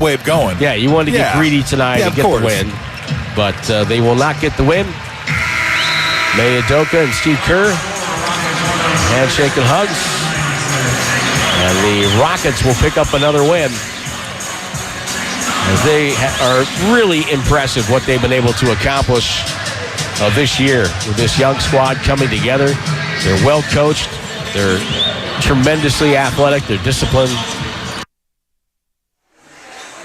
shockwave going. Yeah, you wanted to get greedy tonight and get the win. But they will not get the win. Udoka and Steve Kerr, handshake and hugs. And the Rockets will pick up another win. As they are really impressive what they've been able to accomplish this year with this young squad coming together. They're well coached. They're tremendously athletic. They're disciplined.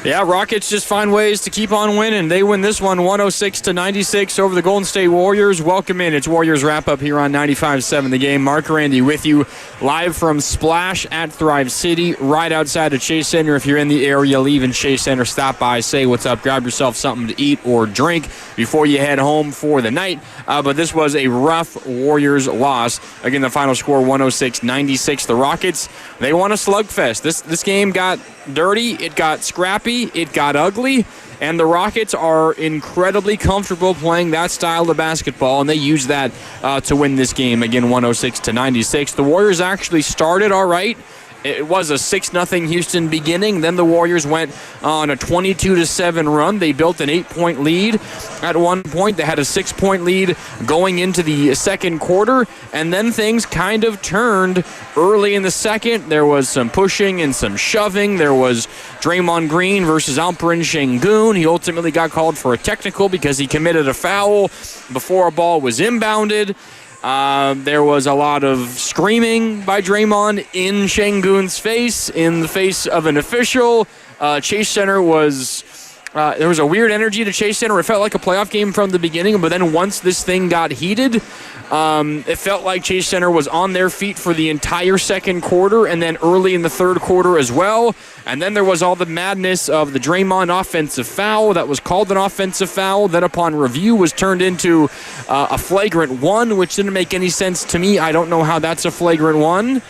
Yeah, Rockets just find ways to keep on winning. They win this one 106-96 over the Golden State Warriors. Welcome in. It's Warriors wrap-up here on 95.7 The Game. Mark Randy with you live from Splash at Thrive City, right outside of Chase Center. If you're in the area, leave in Chase Center. Stop by, say what's up, grab yourself something to eat or drink before you head home for the night. But this was a rough Warriors loss. Again, the final score 106-96. The Rockets, they won a slugfest. This game got dirty. It got scrappy. It got ugly, and the Rockets are incredibly comfortable playing that style of basketball, and they use that to win this game, again, 106-96. The Warriors actually started all right. It was a 6-0 Houston beginning. Then the Warriors went on a 22-7 run. They built an 8-point lead at one point. They had a 6-point lead going into the second quarter, and then things kind of turned early in the second. There was some pushing and some shoving. There was Draymond Green versus Alperen Sengun. He ultimately got called for a technical because he committed a foul before a ball was inbounded. There was a lot of screaming by Draymond in Sengun's face, in the face of an official. Chase Center was... there was a weird energy to Chase Center. It felt like a playoff game from the beginning, but then once this thing got heated, it felt like Chase Center was on their feet for the entire second quarter and then early in the third quarter as well. And then there was all the madness of the Draymond offensive foul that was called an offensive foul, that upon review was turned into a flagrant one, which didn't make any sense to me. I don't know how that's a flagrant one.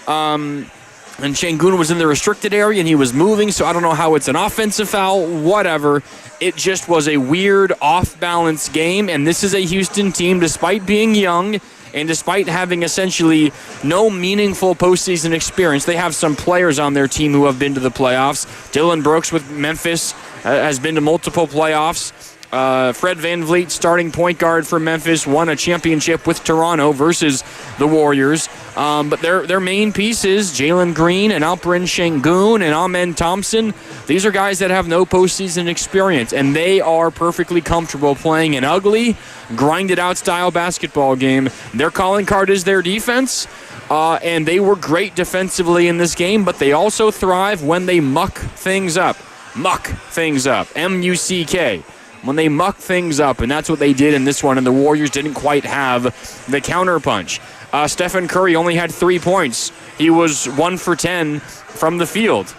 And Sengun was in the restricted area, and he was moving, so I don't know how it's an offensive foul, whatever. It just was a weird, off-balance game, and this is a Houston team, despite being young and despite having essentially no meaningful postseason experience. They have some players on their team who have been to the playoffs. Dillon Brooks with Memphis has been to multiple playoffs. Fred VanVleet, starting point guard for Memphis, won a championship with Toronto versus the Warriors. But their main pieces, Jaylen Green and Alperen Sengun and Amen Thompson, these are guys that have no postseason experience, and they are perfectly comfortable playing an ugly, grinded-out style basketball game. Their calling card is their defense, and they were great defensively in this game, but they also thrive when they muck things up. Muck things up. M-U-C-K. When they muck things up, and that's what they did in this one, and the Warriors didn't quite have the counterpunch. Steph Curry only had 3 points. He was 1 for 10 from the field.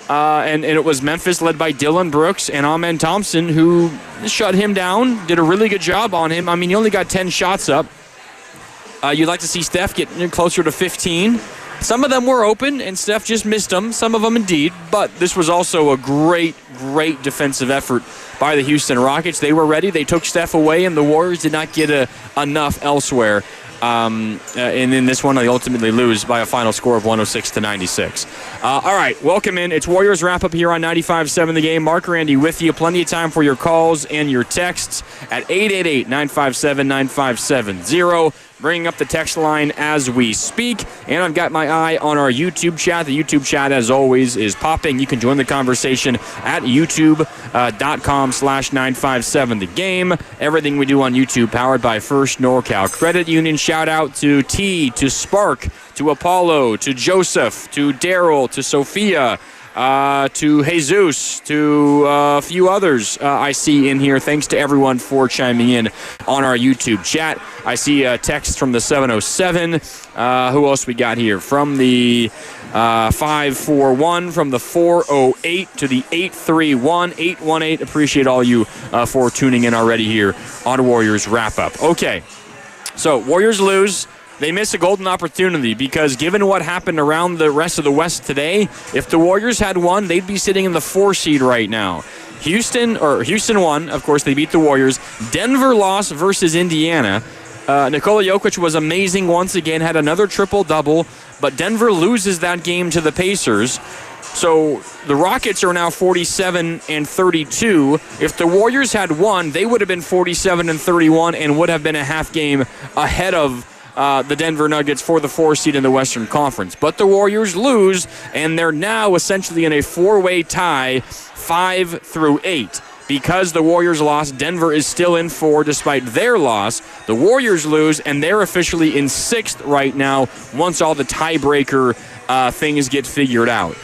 And it was Memphis led by Dillon Brooks and Amen Thompson who shut him down, did a really good job on him. I mean, he only got 10 shots up. You'd like to see Steph get closer to 15. Some of them were open, and Steph just missed them. Some of them indeed. But this was also a great, great defensive effort by the Houston Rockets. They were ready. They took Steph away, and the Warriors did not get enough elsewhere. And in this one, they ultimately lose by a final score of 106-96. All right, welcome in. It's Warriors wrap-up here on 95.7 The Game. Mark Randy with you. Plenty of time for your calls and your texts at 888-957-9570. Bringing up the text line as we speak. And I've got my eye on our YouTube chat. The YouTube chat, as always, is popping. You can join the conversation at youtube.com/957thegame. Everything we do on YouTube powered by First NorCal Credit Union. Shout out to T, to Spark, to Apollo, to Joseph, to Daryl, to Sophia, to Jesus, to a few others I see in here. Thanks to everyone for chiming in on our YouTube chat. I see a text from the 707. Who else we got here? From the 541, from the 408 to the 831, 818. Appreciate all you for tuning in already here on Warriors Wrap-Up. Okay, so Warriors lose. They miss a golden opportunity because given what happened around the rest of the West today, if the Warriors had won, they'd be sitting in the 4 seed right now. Houston won. Of course, they beat the Warriors. Denver lost versus Indiana. Nikola Jokic was amazing once again, had another triple-double, but Denver loses that game to the Pacers. So the Rockets are now 47-32. If the Warriors had won, they would have been 47-31 and would have been a half game ahead of the Denver Nuggets for the 4 seed in the Western Conference. But the Warriors lose, and they're now essentially in a 4-way tie, 5-8. Because the Warriors lost, Denver is still in 4 despite their loss. The Warriors lose, and they're officially in 6th right now once all the tiebreaker things get figured out.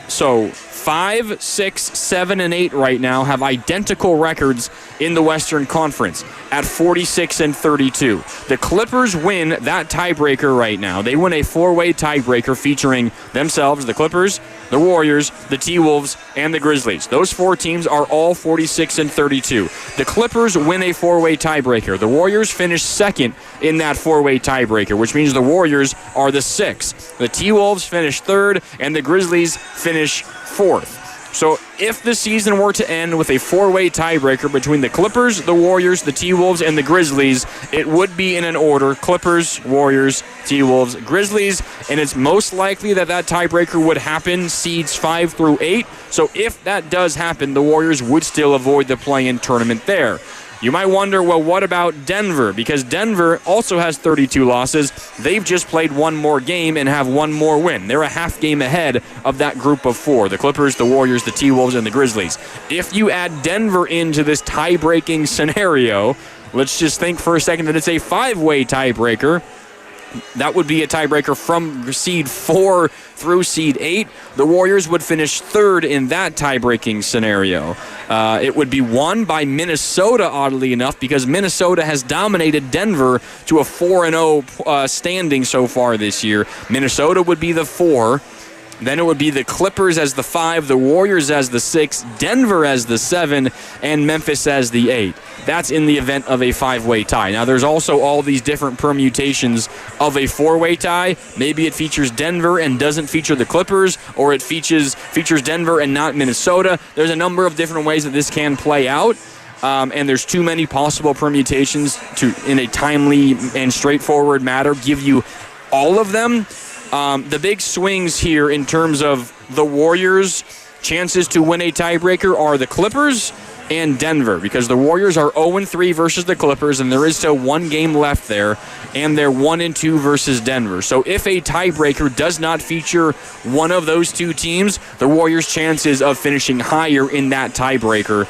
So 5, 6, 7, and 8 right now have identical records in the Western Conference at 46-32. The Clippers win that tiebreaker right now. They win a 4-way tiebreaker featuring themselves, the Clippers, the Warriors, the T-Wolves, and the Grizzlies. Those 4 teams are all 46-32. The Clippers win a 4-way tiebreaker. The Warriors finish second in that 4-way tiebreaker, which means the Warriors are the 6th. The T-Wolves finish 3rd, and the Grizzlies finish 4th. So if the season were to end with a 4-way tiebreaker between the Clippers, the Warriors, the T-Wolves, and the Grizzlies, it would be in an order: Clippers, Warriors, T-Wolves, Grizzlies, and it's most likely that tiebreaker would happen seeds 5 through 8. So if that does happen, the Warriors would still avoid the play-in tournament there. You might wonder, well, what about Denver? Because Denver also has 32 losses. They've just played one more game and have one more win. They're a half game ahead of that group of 4, the Clippers, the Warriors, the T-Wolves, and the Grizzlies. If you add Denver into this tie-breaking scenario, let's just think for a second that it's a 5-way tiebreaker. That would be a tiebreaker from seed 4 through seed 8. The Warriors would finish 3rd in that tie-breaking scenario. It would be won by Minnesota, oddly enough, because Minnesota has dominated Denver to a 4-0 standing so far this year. Minnesota would be the 4. Then it would be the Clippers as the 5, the Warriors as the 6, Denver as the 7, and Memphis as the 8. That's in the event of a 5-way tie. Now, there's also all these different permutations of a 4-way tie. Maybe it features Denver and doesn't feature the Clippers, or it features Denver and not Minnesota. There's a number of different ways that this can play out. And there's too many possible permutations to, in a timely and straightforward manner, give you all of them. The big swings here in terms of the Warriors' chances to win a tiebreaker are the Clippers and Denver, because the Warriors are 0-3 versus the Clippers, and there is still one game left there, and they're 1-2 versus Denver. So if a tiebreaker does not feature one of those two teams, the Warriors' chances of finishing higher in that tiebreaker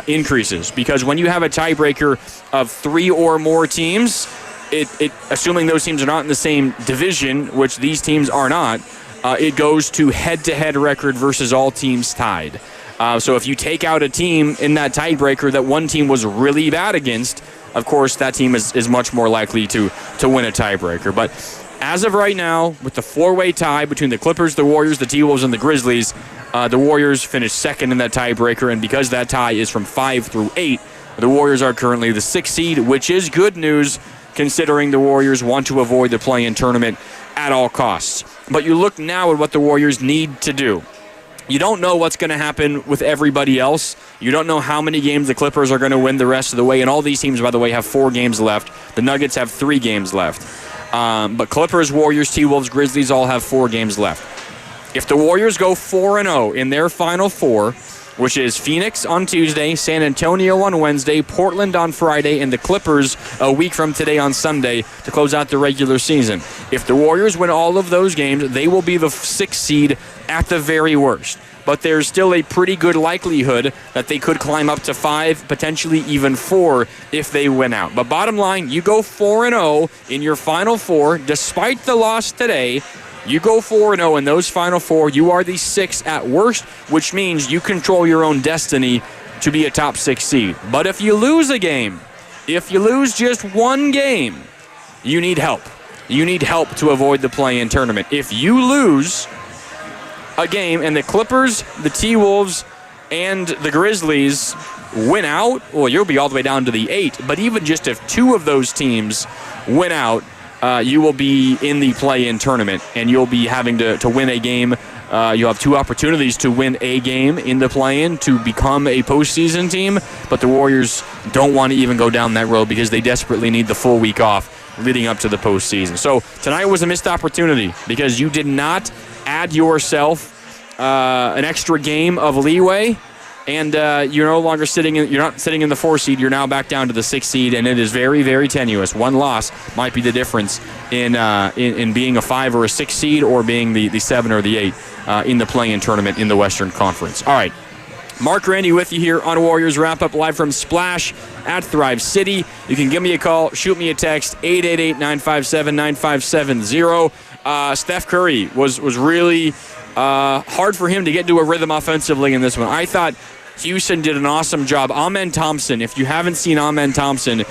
increases, because when you have a tiebreaker of 3 or more teams, It assuming those teams are not in the same division, which these teams are not, it goes to head-to-head record versus all teams tied. So if you take out a team in that tiebreaker that one team was really bad against, of course that team is much more likely to win a tiebreaker. But as of right now, with the 4-way tie between the Clippers, the Warriors, the T-Wolves, and the Grizzlies, the Warriors finished second in that tiebreaker, and because that tie is from 5 through 8, the Warriors are currently the 6th seed, which is good news, considering the Warriors want to avoid the play-in tournament at all costs. But you look now at what the Warriors need to do. You don't know what's going to happen with everybody else. You don't know how many games the Clippers are going to win the rest of the way. And all these teams, by the way, have 4 games left. The Nuggets have 3 games left. But Clippers, Warriors, T-Wolves, Grizzlies all have 4 games left. If the Warriors go 4-0 in their final 4, which is Phoenix on Tuesday, San Antonio on Wednesday, Portland on Friday, and the Clippers a week from today on Sunday to close out the regular season. If the Warriors win all of those games, they will be the 6th seed at the very worst. But there's still a pretty good likelihood that they could climb up to 5, potentially even 4 if they win out. But bottom line, you go 4-0 in your final 4, despite the loss today. You go 4-0 in those final 4, you are the 6th at worst, which means you control your own destiny to be a top 6 seed. But if you lose a game, if you lose just one game, you need help. You need help to avoid the play-in tournament. If you lose a game and the Clippers, the T-Wolves, and the Grizzlies win out, well, you'll be all the way down to the 8. But even just if 2 of those teams win out, you will be in the play-in tournament, and you'll be having to win a game. You'll have 2 opportunities to win a game in the play-in to become a postseason team, but the Warriors don't want to even go down that road because they desperately need the full week off leading up to the postseason. So tonight was a missed opportunity because you did not add yourself an extra game of leeway, and you're no longer you're not sitting in the 4 seed. You're now back down to the 6 seed, and it is very, very tenuous. One loss might be the difference in being a 5 or a 6 seed, or being the 7 or the 8 in the play-in tournament in the Western Conference. All right. Mark Randy with you here on Warriors Wrap-Up, live from Splash at Thrive City. You can give me a call, shoot me a text, 888-957-9570. Steph Curry was really hard for him to get into a rhythm offensively in this one. I thought Houston did an awesome job. Amen Thompson, if you haven't seen Amen Thompson,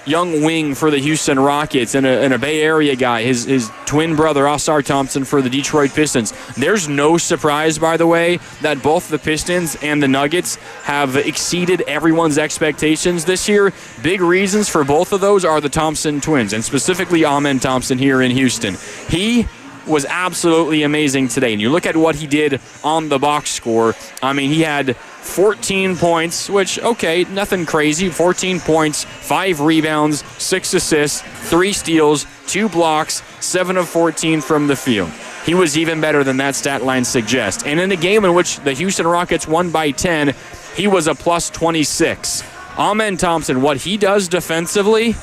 young wing for the Houston Rockets and a Bay Area guy, his twin brother, Osar Thompson, for the Detroit Pistons. There's no surprise, by the way, that both the Pistons and the Nuggets have exceeded everyone's expectations this year. Big reasons for both of those are the Thompson twins, and specifically Amen Thompson here in Houston. He was absolutely amazing today. And you look at what he did on the box score. I mean, he had 14 points, which, okay, nothing crazy. 14 points, 5 rebounds, 6 assists, 3 steals, 2 blocks, 7 of 14 from the field. He was even better than that stat line suggests. And in a game in which the Houston Rockets won by 10, he was a plus 26. Amen Thompson, what he does defensively,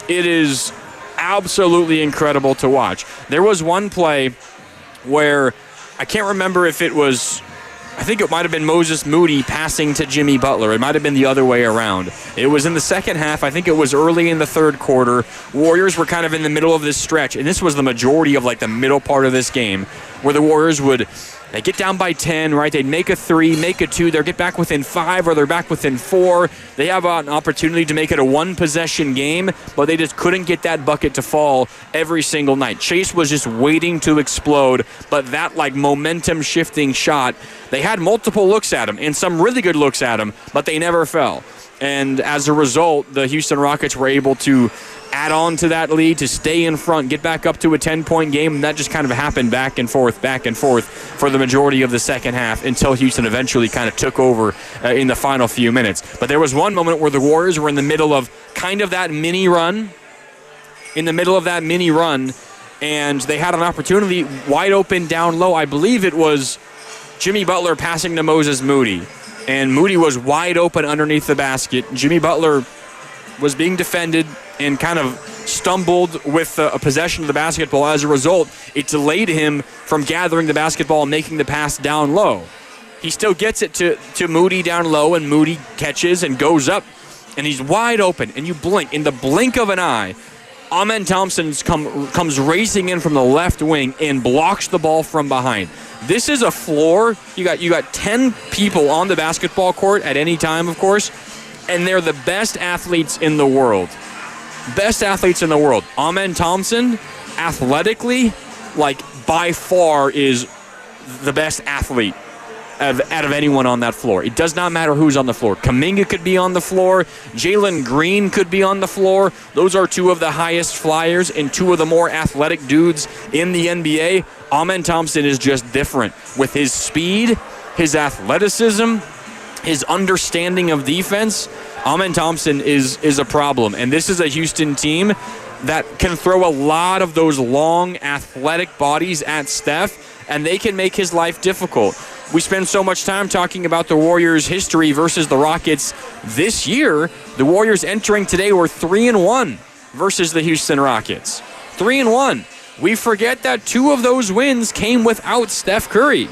it is absolutely incredible to watch. There was one play where I can't remember if it was, I think it might have been Moses Moody passing to Jimmy Butler. It might have been the other way around. It was in the second half. I think it was early in the third quarter. Warriors were kind of in the middle of this stretch, and this was the majority of like the middle part of this game, where the Warriors they get down by 10, right? They'd make a 3, make a 2. They'll get back within 5, or they're back within 4. They have an opportunity to make it a one-possession game, but they just couldn't get that bucket to fall every single night. Chase was just waiting to explode, but that like momentum-shifting shot, they had multiple looks at him and some really good looks at him, but they never fell. And as a result, the Houston Rockets were able to add on to that lead, to stay in front, get back up to a 10-point game, and that just kind of happened back and forth for the majority of the second half until Houston eventually kind of took over in the final few minutes. But there was one moment where the Warriors were in the middle of kind of that mini run, and they had an opportunity wide open down low. I believe it was Jimmy Butler passing to Moses Moody, and Moody was wide open underneath the basket. Jimmy Butler was being defended and kind of stumbled with a possession of the basketball. As a result, it delayed him from gathering the basketball and making the pass down low. He still gets it to Moody down low, and Moody catches and goes up, and he's wide open, and you blink. In the blink of an eye, Amen Thompson comes racing in from the left wing and blocks the ball from behind. This is a floor. You got 10 people on the basketball court at any time, of course, and they're the best athletes in the world. Amen Thompson, athletically, like by far is the best athlete out of anyone on that floor. It does not matter who's on the floor. Kaminga could be on the floor. Jaylen Green could be on the floor. Those are 2 of the highest flyers and 2 of the more athletic dudes in the NBA. Amen Thompson is just different with his speed, his athleticism, his understanding of defense. Amen Thompson is a problem, and this is a Houston team that can throw a lot of those long, athletic bodies at Steph, and they can make his life difficult. We spend so much time talking about the Warriors' history versus the Rockets this year. The Warriors entering today were 3-1 versus the Houston Rockets. 3-1. We forget that 2 of those wins came without Steph Curry.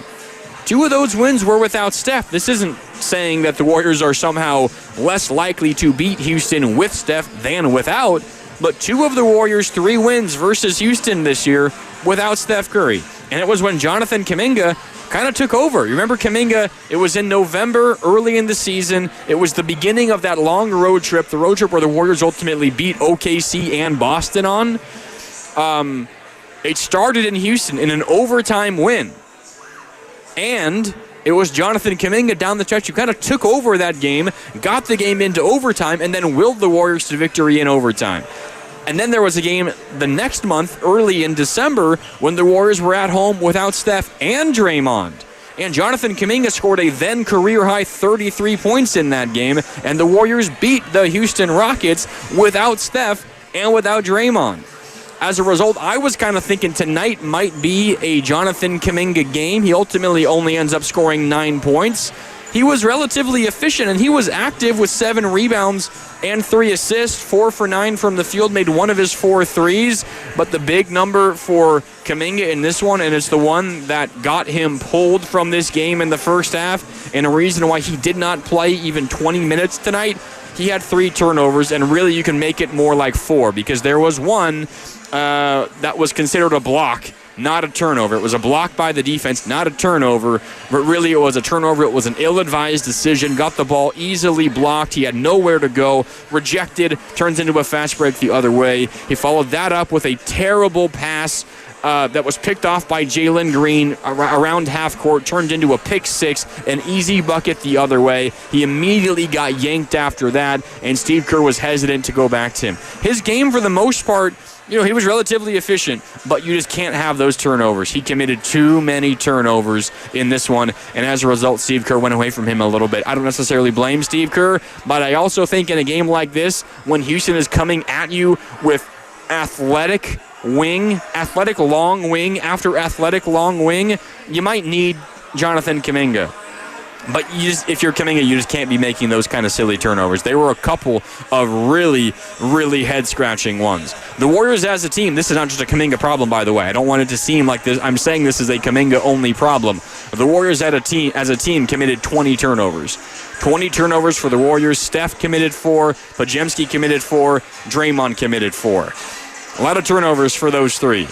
2 of those wins were without Steph. This isn't saying that the Warriors are somehow less likely to beat Houston with Steph than without, but 2 of the Warriors' 3 wins versus Houston this year without Steph Curry. And it was when Jonathan Kaminga kind of took over. You remember Kaminga, it was in November, early in the season. It was the beginning of that long road trip, the road trip where the Warriors ultimately beat OKC and Boston on. It started in Houston in an overtime win. And it was Jonathan Kaminga down the stretch who kind of took over that game, got the game into overtime, and then willed the Warriors to victory in overtime. And then there was a game the next month, early in December, when the Warriors were at home without Steph and Draymond. And Jonathan Kaminga scored a then career-high 33 points in that game, and the Warriors beat the Houston Rockets without Steph and without Draymond. as a result, I was kind of thinking tonight might be a Jonathan Kaminga game. He ultimately only ends up scoring 9 points. He was relatively efficient, and he was active with 7 rebounds and 3 assists, 4 for 9 from the field, made one of his 4 threes. But the big number for Kaminga in this one, and it's the one that got him pulled from this game in the first half, and a reason why he did not play even 20 minutes tonight, he had 3 turnovers, and really you can make it more like 4, because there was one that was considered a block, not a turnover. It was a block by the defense, not a turnover, but really it was a turnover. It was an ill-advised decision. Got the ball easily blocked. He had nowhere to go. Rejected, turns into a fast break the other way. He followed that up with a terrible pass that was picked off by Jaylen Green around half court, turned into a pick 6, an easy bucket the other way. He immediately got yanked after that, and Steve Kerr was hesitant to go back to him. His game, for the most part, he was relatively efficient, but you just can't have those turnovers. He committed too many turnovers in this one, and as a result, Steve Kerr went away from him a little bit. I don't necessarily blame Steve Kerr, but I also think in a game like this, when Houston is coming at you with athletic long wing after athletic long wing, you might need Jonathan Kaminga. But if you're Kaminga, you just can't be making those kind of silly turnovers. There were a couple of really, really head-scratching ones. The Warriors as a team, this is not just a Kaminga problem, by the way. I don't want it to seem like this. I'm saying this is a Kaminga-only problem. The Warriors as a team committed 20 turnovers. 20 turnovers for the Warriors. Steph committed 4. Podziemski committed 4. Draymond committed 4. A lot of turnovers for those 3.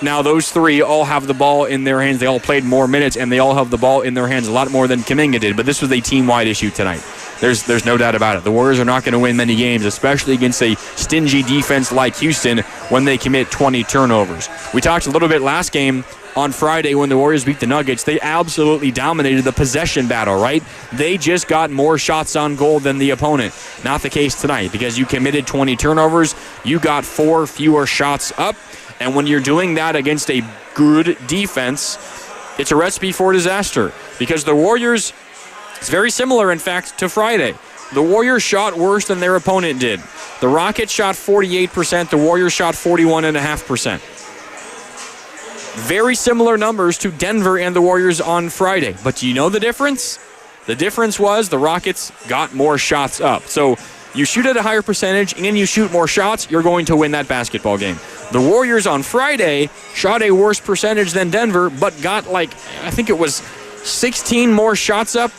Now, those 3 all have the ball in their hands. They all played more minutes, and they all have the ball in their hands a lot more than Kaminga did. But this was a team-wide issue tonight. There's no doubt about it. The Warriors are not going to win many games, especially against a stingy defense like Houston when they commit 20 turnovers. We talked a little bit last game on Friday when the Warriors beat the Nuggets. They absolutely dominated the possession battle, right? They just got more shots on goal than the opponent. Not the case tonight, because you committed 20 turnovers. You got 4 fewer shots up. And when you're doing that against a good defense, it's a recipe for disaster. Because the Warriors, it's very similar, in fact, to Friday. The Warriors shot worse than their opponent did. The Rockets shot 48%. The Warriors shot 41.5%. Very similar numbers to Denver and the Warriors on Friday. But do you know the difference? The difference was the Rockets got more shots up. So you shoot at a higher percentage and you shoot more shots, you're going to win that basketball game. The Warriors on Friday shot a worse percentage than Denver, but got I think it was 16 more shots up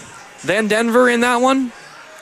than Denver in that one.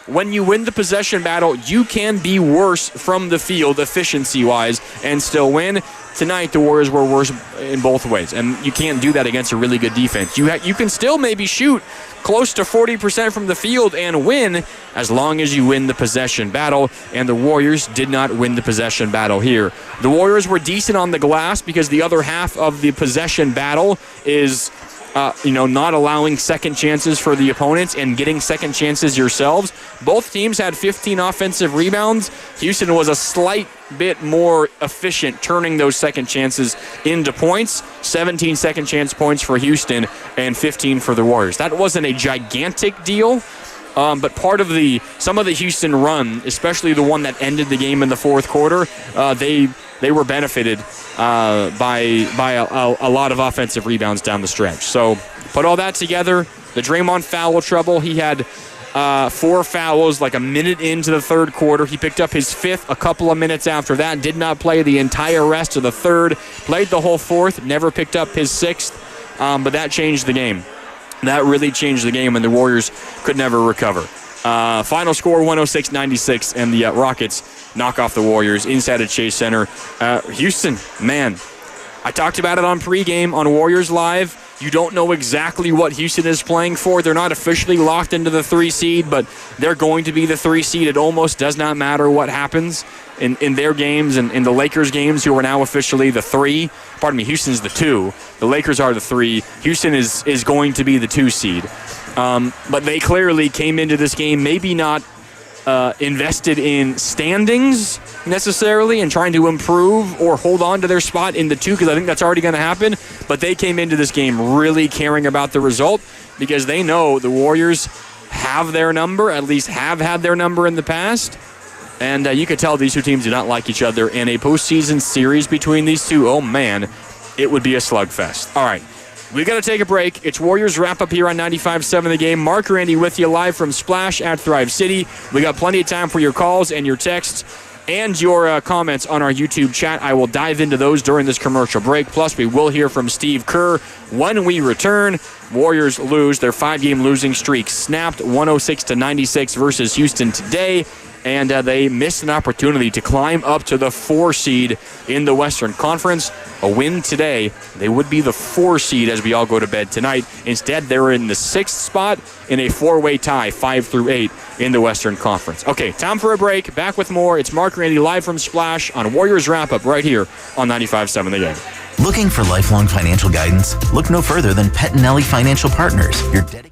When you win the possession battle, you can be worse from the field efficiency-wise and still win. Tonight, the Warriors were worse in both ways, and you can't do that against a really good defense. You can still maybe shoot close to 40% from the field and win as long as you win the possession battle, and the Warriors did not win the possession battle here. The Warriors were decent on the glass because the other half of the possession battle is not allowing second chances for the opponents and getting second chances yourselves. Both teams had 15 offensive rebounds. Houston was a slight bit more efficient turning those second chances into points. 17 second chance points for Houston and 15 for the Warriors. That wasn't a gigantic deal, but part of some of the Houston run, especially the one that ended the game in the fourth quarter, they were benefited by a lot of offensive rebounds down the stretch. So put all that together, the Draymond foul trouble, he had 4 fouls like a minute into the third quarter. He picked up his 5th a couple of minutes after that, did not play the entire rest of the third, played the whole 4th, never picked up his 6th, but that changed the game. That really changed the game, and the Warriors could never recover. Final score 106-96, and the Rockets knock off the Warriors inside of Chase Center. Houston, man, I talked about it on pregame on Warriors Live. You don't know exactly what Houston is playing for. They're not officially locked into the 3 seed, but they're going to be the 3 seed. It almost does not matter what happens in their games and in the Lakers games, who are now officially the 3. Pardon me, Houston's the 2. The Lakers are the 3. Houston is going to be the 2 seed. But they clearly came into this game maybe not invested in standings necessarily and trying to improve or hold on to their spot in the 2, because I think that's already going to happen. But they came into this game really caring about the result because they know the Warriors have their number, at least have had their number in the past. And you could tell these two teams do not like each other. In a postseason series between these two, oh man, it would be a slugfest. All right, we got to take a break. It's Warriors wrap-up here on 95.7 The Game. Mark Randy with you live from Splash at Thrive City. We got plenty of time for your calls and your texts and your comments on our YouTube chat. I will dive into those during this commercial break. Plus, we will hear from Steve Kerr when we return. Warriors lose. Their 5-game losing streak snapped 106-96 versus Houston today. And they missed an opportunity to climb up to the 4 seed in the Western Conference. A win today, they would be the 4 seed as we all go to bed tonight. Instead, they're in the 6th spot in a 4-way tie, 5 through 8 in the Western Conference. Okay, time for a break. Back with more. It's Mark Randy live from Splash on Warriors Wrap-Up right here on 95.7 The Game. Looking for lifelong financial guidance? Look no further than Pettinelli Financial Partners, your dedicated.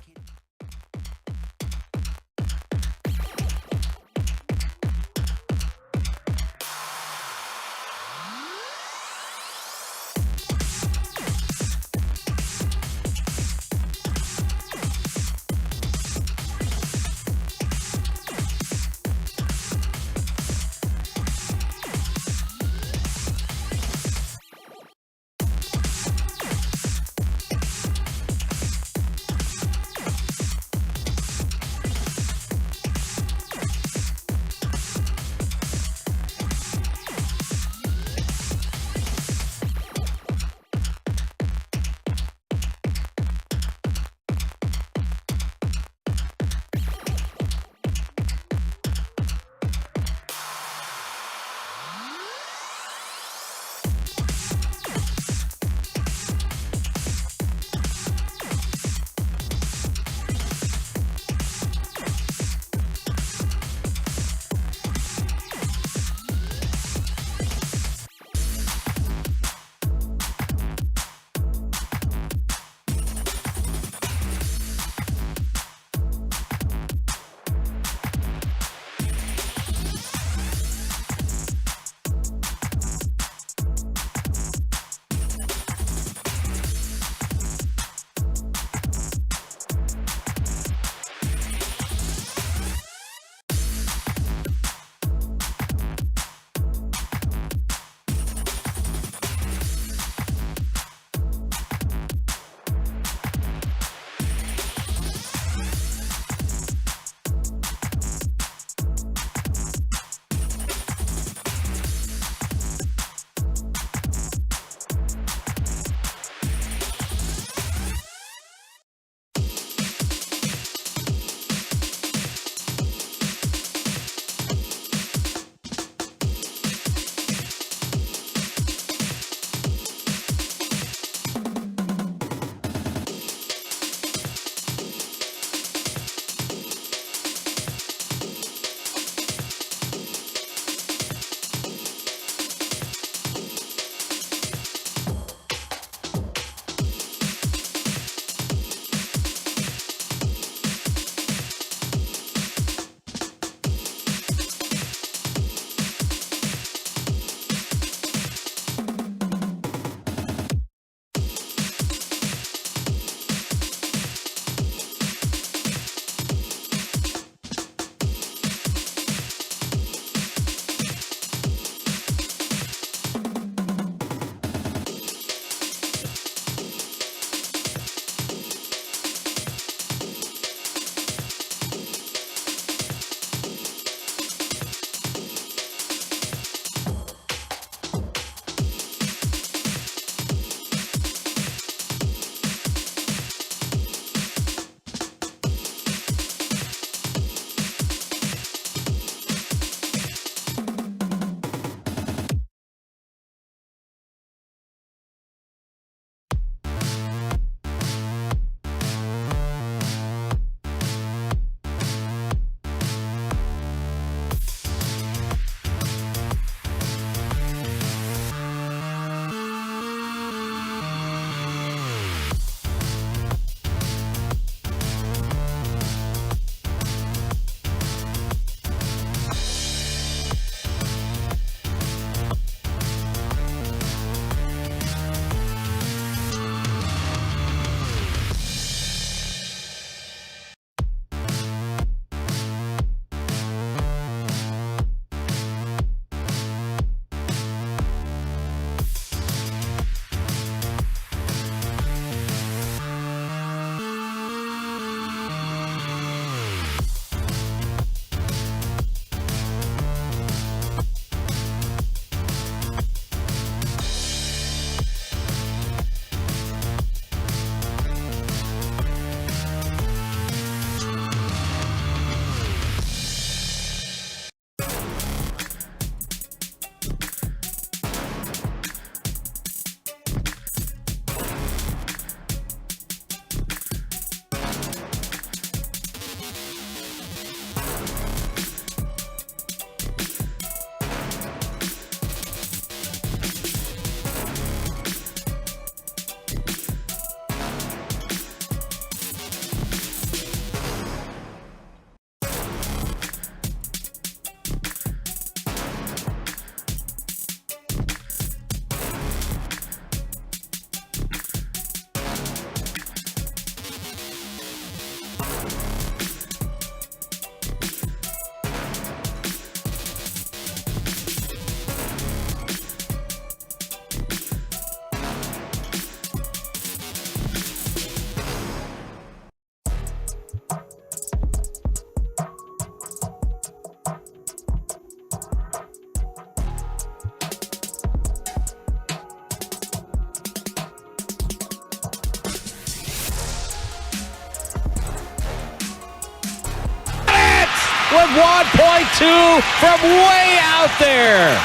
with one, point two from way out there.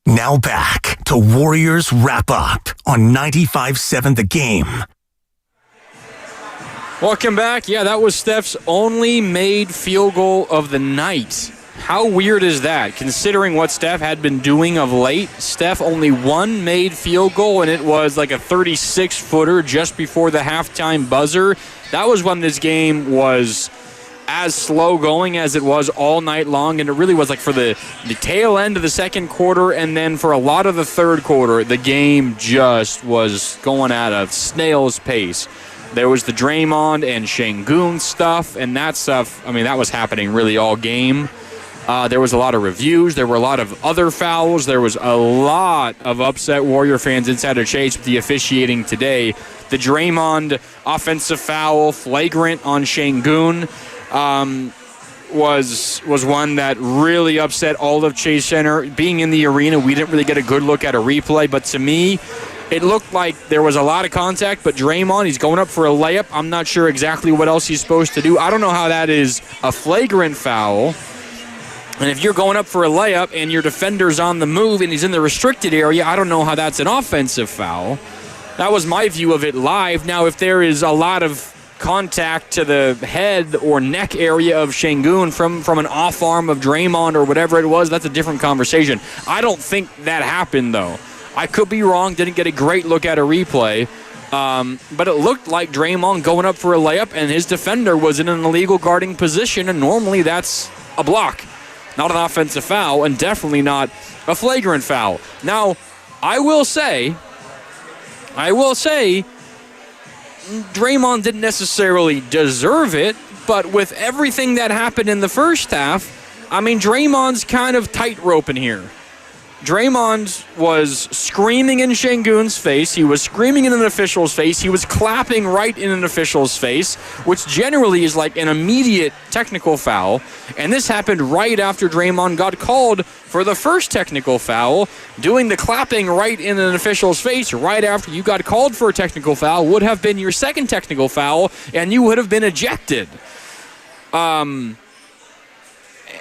Now back to Warriors Wrap Up on 95.7 The Game. Welcome back. Yeah, that was Steph's only made field goal of the night. How weird is that, considering what Steph had been doing of late? Steph only one made field goal, and it was like a 36-footer just before the halftime buzzer. That was when this game was as slow going as it was all night long, and it really was like for the tail end of the second quarter, and then for a lot of the third quarter, the game just was going at a snail's pace. There was the Draymond and Şengün stuff, and that stuff, I mean, that was happening really all game. There was a lot of reviews. There were a lot of other fouls. There was a lot of upset Warrior fans inside of Chase with the officiating today. The Draymond offensive foul, flagrant on Şengün, was one that really upset all of Chase Center. Being in the arena, we didn't really get a good look at a replay, but to me, it looked like there was a lot of contact, but Draymond, he's going up for a layup. I'm not sure exactly what else he's supposed to do. I don't know how that is a flagrant foul. And if you're going up for a layup and your defender's on the move and he's in the restricted area, I don't know how that's an offensive foul. That was my view of it live. Now, if there is a lot of contact to the head or neck area of Şengün from an off arm of Draymond or whatever it was, that's a different conversation. I don't think that happened, though. I could be wrong, didn't get a great look at a replay. But it looked like Draymond going up for a layup and his defender was in an illegal guarding position, and normally that's a block. Not an offensive foul, and definitely not a flagrant foul. Now, I will say, Draymond didn't necessarily deserve it, but with everything that happened in the first half, I mean, Draymond's kind of tightrope in here. Draymond was screaming in Şengün's face. He was screaming in an official's face. He was clapping right in an official's face, which generally is like an immediate technical foul. And this happened right after Draymond got called for the first technical foul. Doing the clapping right in an official's face right after you got called for a technical foul would have been your second technical foul, and you would have been ejected.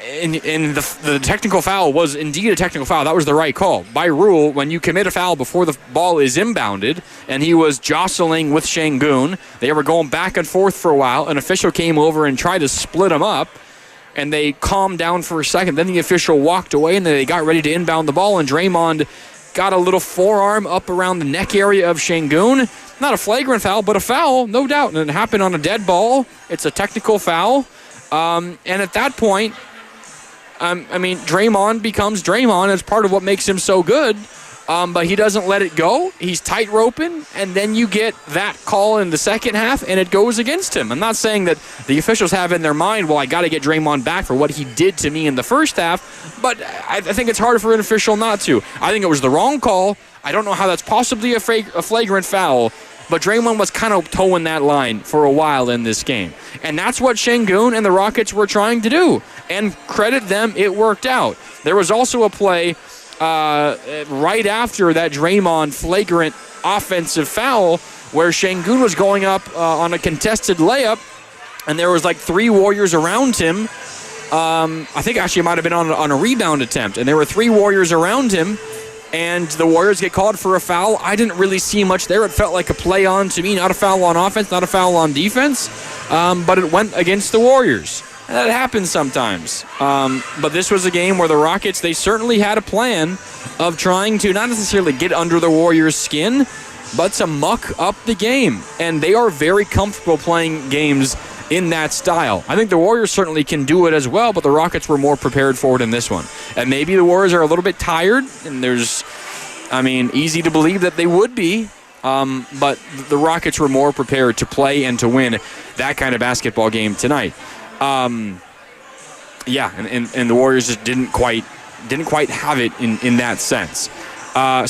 And the technical foul was indeed a technical foul. That was the right call. By rule, when you commit a foul before the ball is inbounded, and he was jostling with Şengün, they were going back and forth for a while. An official came over and tried to split them up, and they calmed down for a second. Then the official walked away, and they got ready to inbound the ball, and Draymond got a little forearm up around the neck area of Şengün. Not a flagrant foul, but a foul, no doubt. And it happened on a dead ball. It's a technical foul. And at that point, I mean, Draymond becomes Draymond. It's part of what makes him so good. But he doesn't let it go. He's tight-roping, and then you get that call in the second half, and it goes against him. I'm not saying that the officials have in their mind, well, I got to get Draymond back for what he did to me in the first half, but I think it's hard for an official not to. I think it was the wrong call. I don't know how that's possibly a flagrant foul, but Draymond was kind of towing that line for a while in this game. And that's what Şengün and the Rockets were trying to do. And credit them, it worked out. There was also a play right after that Draymond flagrant offensive foul where Şengün was going up on a contested layup, and there was like three Warriors around him. I think actually it might have been on a rebound attempt, and there were three Warriors around him, and the Warriors get called for a foul. I didn't really see much there. It felt like a play on to me, not a foul on offense, not a foul on defense, but it went against the Warriors. And that happens sometimes. But this was a game where the Rockets, they certainly had a plan of trying to not necessarily get under the Warriors' skin, but to muck up the game. And they are very comfortable playing games in that style. I think the Warriors certainly can do it as well, but the Rockets were more prepared for it in this one. And maybe the Warriors are a little bit tired, and easy to believe that they would be. But the Rockets were more prepared to play and to win that kind of basketball game tonight. And the Warriors just didn't quite have it in that sense.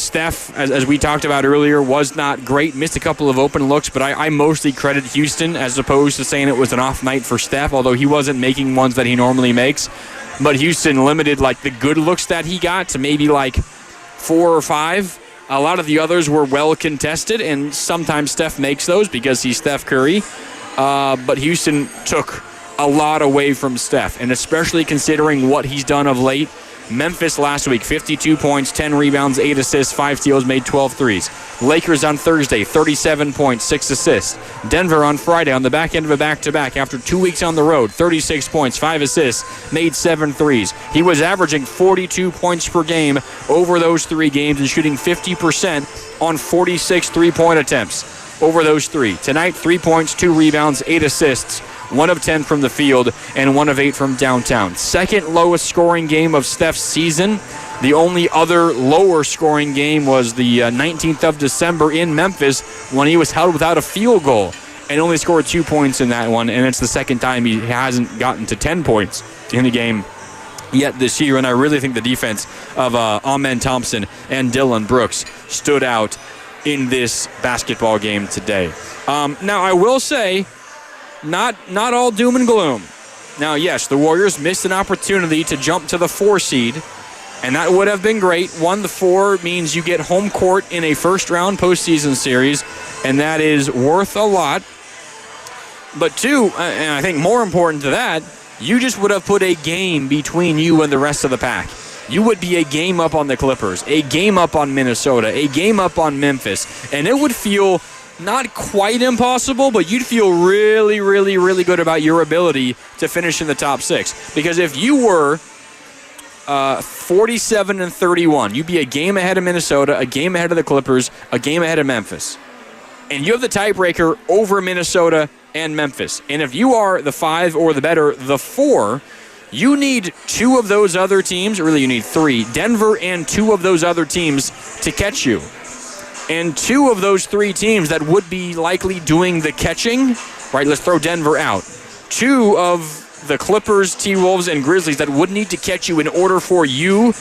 Steph, as we talked about earlier, was not great. Missed a couple of open looks, but I mostly credit Houston as opposed to saying it was an off night for Steph, although he wasn't making ones that he normally makes. But Houston limited like the good looks that he got to maybe like 4 or 5. A lot of the others were well contested, and sometimes Steph makes those because he's Steph Curry. But Houston took a lot away from Steph, and especially considering what he's done of late. Memphis last week, 52 points, 10 rebounds, 8 assists, 5 steals, made 12 threes. Lakers on Thursday, 37 points, 6 assists. Denver on Friday on the back end of a back-to-back after 2 weeks on the road, 36 points, 5 assists, made 7 threes. He was averaging 42 points per game over those 3 games and shooting 50% on 46 three-point attempts over those 3. Tonight, 3 points, 2 rebounds, 8 assists, 1 of 10 from the field, and 1 of 8 from downtown. Second lowest scoring game of Steph's season. The only other lower scoring game was the 19th of December in Memphis when he was held without a field goal and only scored 2 points in that one, and it's the second time he hasn't gotten to 10 points in the game yet this year, and I really think the defense of Amen Thompson and Dylan Brooks stood out in this basketball game today. Now, I will say, not all doom and gloom. Now, yes, the Warriors missed an opportunity to jump to the 4 seed, and that would have been great. 1, the 4 means you get home court in a first-round postseason series, and that is worth a lot. But 2, and I think more important to that, you just would have put a game between you and the rest of the pack. You would be a game up on the Clippers, a game up on Minnesota, a game up on Memphis, and it would feel not quite impossible, but you'd feel really, really, really good about your ability to finish in the top 6. Because if you were 47-31, you'd be a game ahead of Minnesota, a game ahead of the Clippers, a game ahead of Memphis. And you have the tiebreaker over Minnesota and Memphis. And if you are the 5 or the better, the 4, you need 2 of those other teams, or really you need 3, Denver and 2 of those other teams to catch you. And 2 of those 3 teams that would be likely doing the catching, right, let's throw Denver out. 2 of the Clippers, T-Wolves, and Grizzlies that would need to catch you in order for you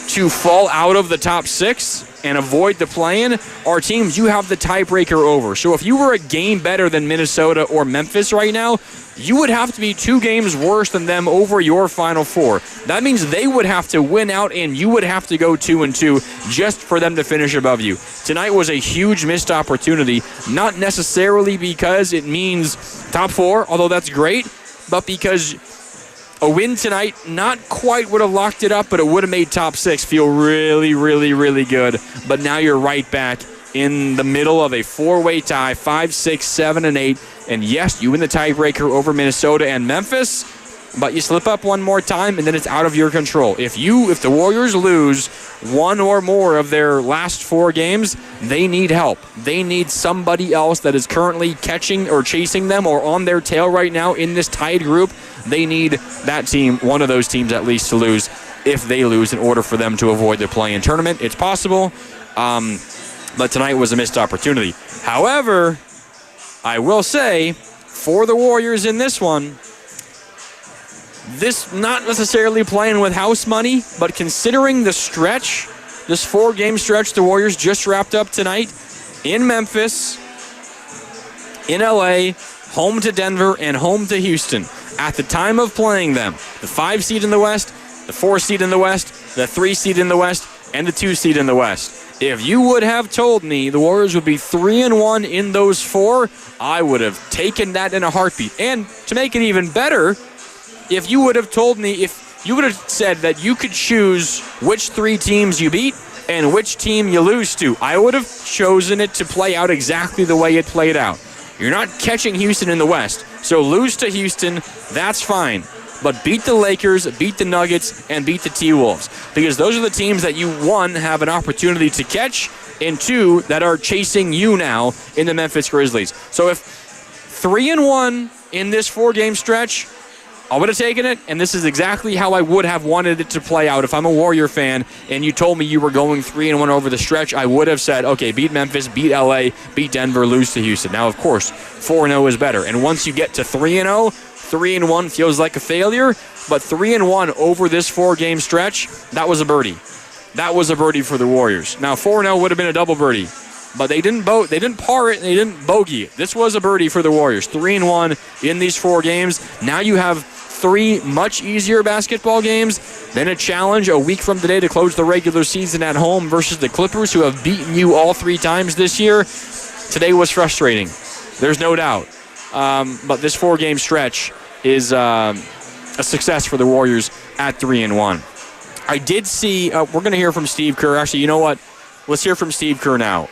to fall out of the top 6 and avoid the play-in are teams you have the tiebreaker over. So if you were a game better than Minnesota or Memphis right now, you would have to be 2 games worse than them over your Final 4. That means they would have to win out and you would have to go 2-2 just for them to finish above you. Tonight was a huge missed opportunity, not necessarily because it means top 4, although that's great, but because a win tonight not quite would have locked it up, but it would have made top 6 feel really, really, really good. But now you're right back in the middle of a 4-way tie, 5, 6, 7, and 8. And yes, you win the tiebreaker over Minnesota and Memphis, but you slip up one more time, and then it's out of your control. If the Warriors lose 1 or more of their last 4 games, they need help. They need somebody else that is currently catching or chasing them or on their tail right now in this tied group. They need that team, one of those teams at least, to lose if they lose in order for them to avoid the play-in tournament. It's possible, but tonight was a missed opportunity. However, I will say, for the Warriors in this one, this not necessarily playing with house money, but considering the stretch, this 4-game stretch the Warriors just wrapped up tonight in Memphis, in LA, home to Denver, and home to Houston. At the time of playing them, the 5 seed in the West, the 4 seed in the West, the 3 seed in the West, and the 2 seed in the West. If you would have told me the Warriors would be 3-1 in those 4, I would have taken that in a heartbeat. And to make it even better, if you would have told me, if you would have said that you could choose which 3 teams you beat and which team you lose to, I would have chosen it to play out exactly the way it played out. You're not catching Houston in the West, so lose to Houston, that's fine. But beat the Lakers, beat the Nuggets, and beat the T-Wolves. Because those are the teams that you, 1, have an opportunity to catch, and 2, that are chasing you now in the Memphis Grizzlies. So if 3-1 in this 4-game stretch, I would have taken it, and this is exactly how I would have wanted it to play out. If I'm a Warrior fan and you told me you were going 3-1 over the stretch, I would have said, okay, beat Memphis, beat LA, beat Denver, lose to Houston. Now, of course, 4-0 is better. And once you get to 3-0, 3-1 feels like a failure, but 3-1 over this 4-game stretch, that was a birdie. That was a birdie for the Warriors. Now, 4-0 would have been a double birdie, but they didn't par it, and they didn't bogey it. This was a birdie for the Warriors. 3-1 in these 4 games. Now you have 3 much easier basketball games, then a challenge a week from today to close the regular season at home versus the Clippers, who have beaten you all 3 times this year. Today was frustrating. There's no doubt. But this 4-game stretch is a success for the Warriors at 3-1. I did see, we're going to hear from Steve Kerr. Actually, you know what? Let's hear from Steve Kerr now.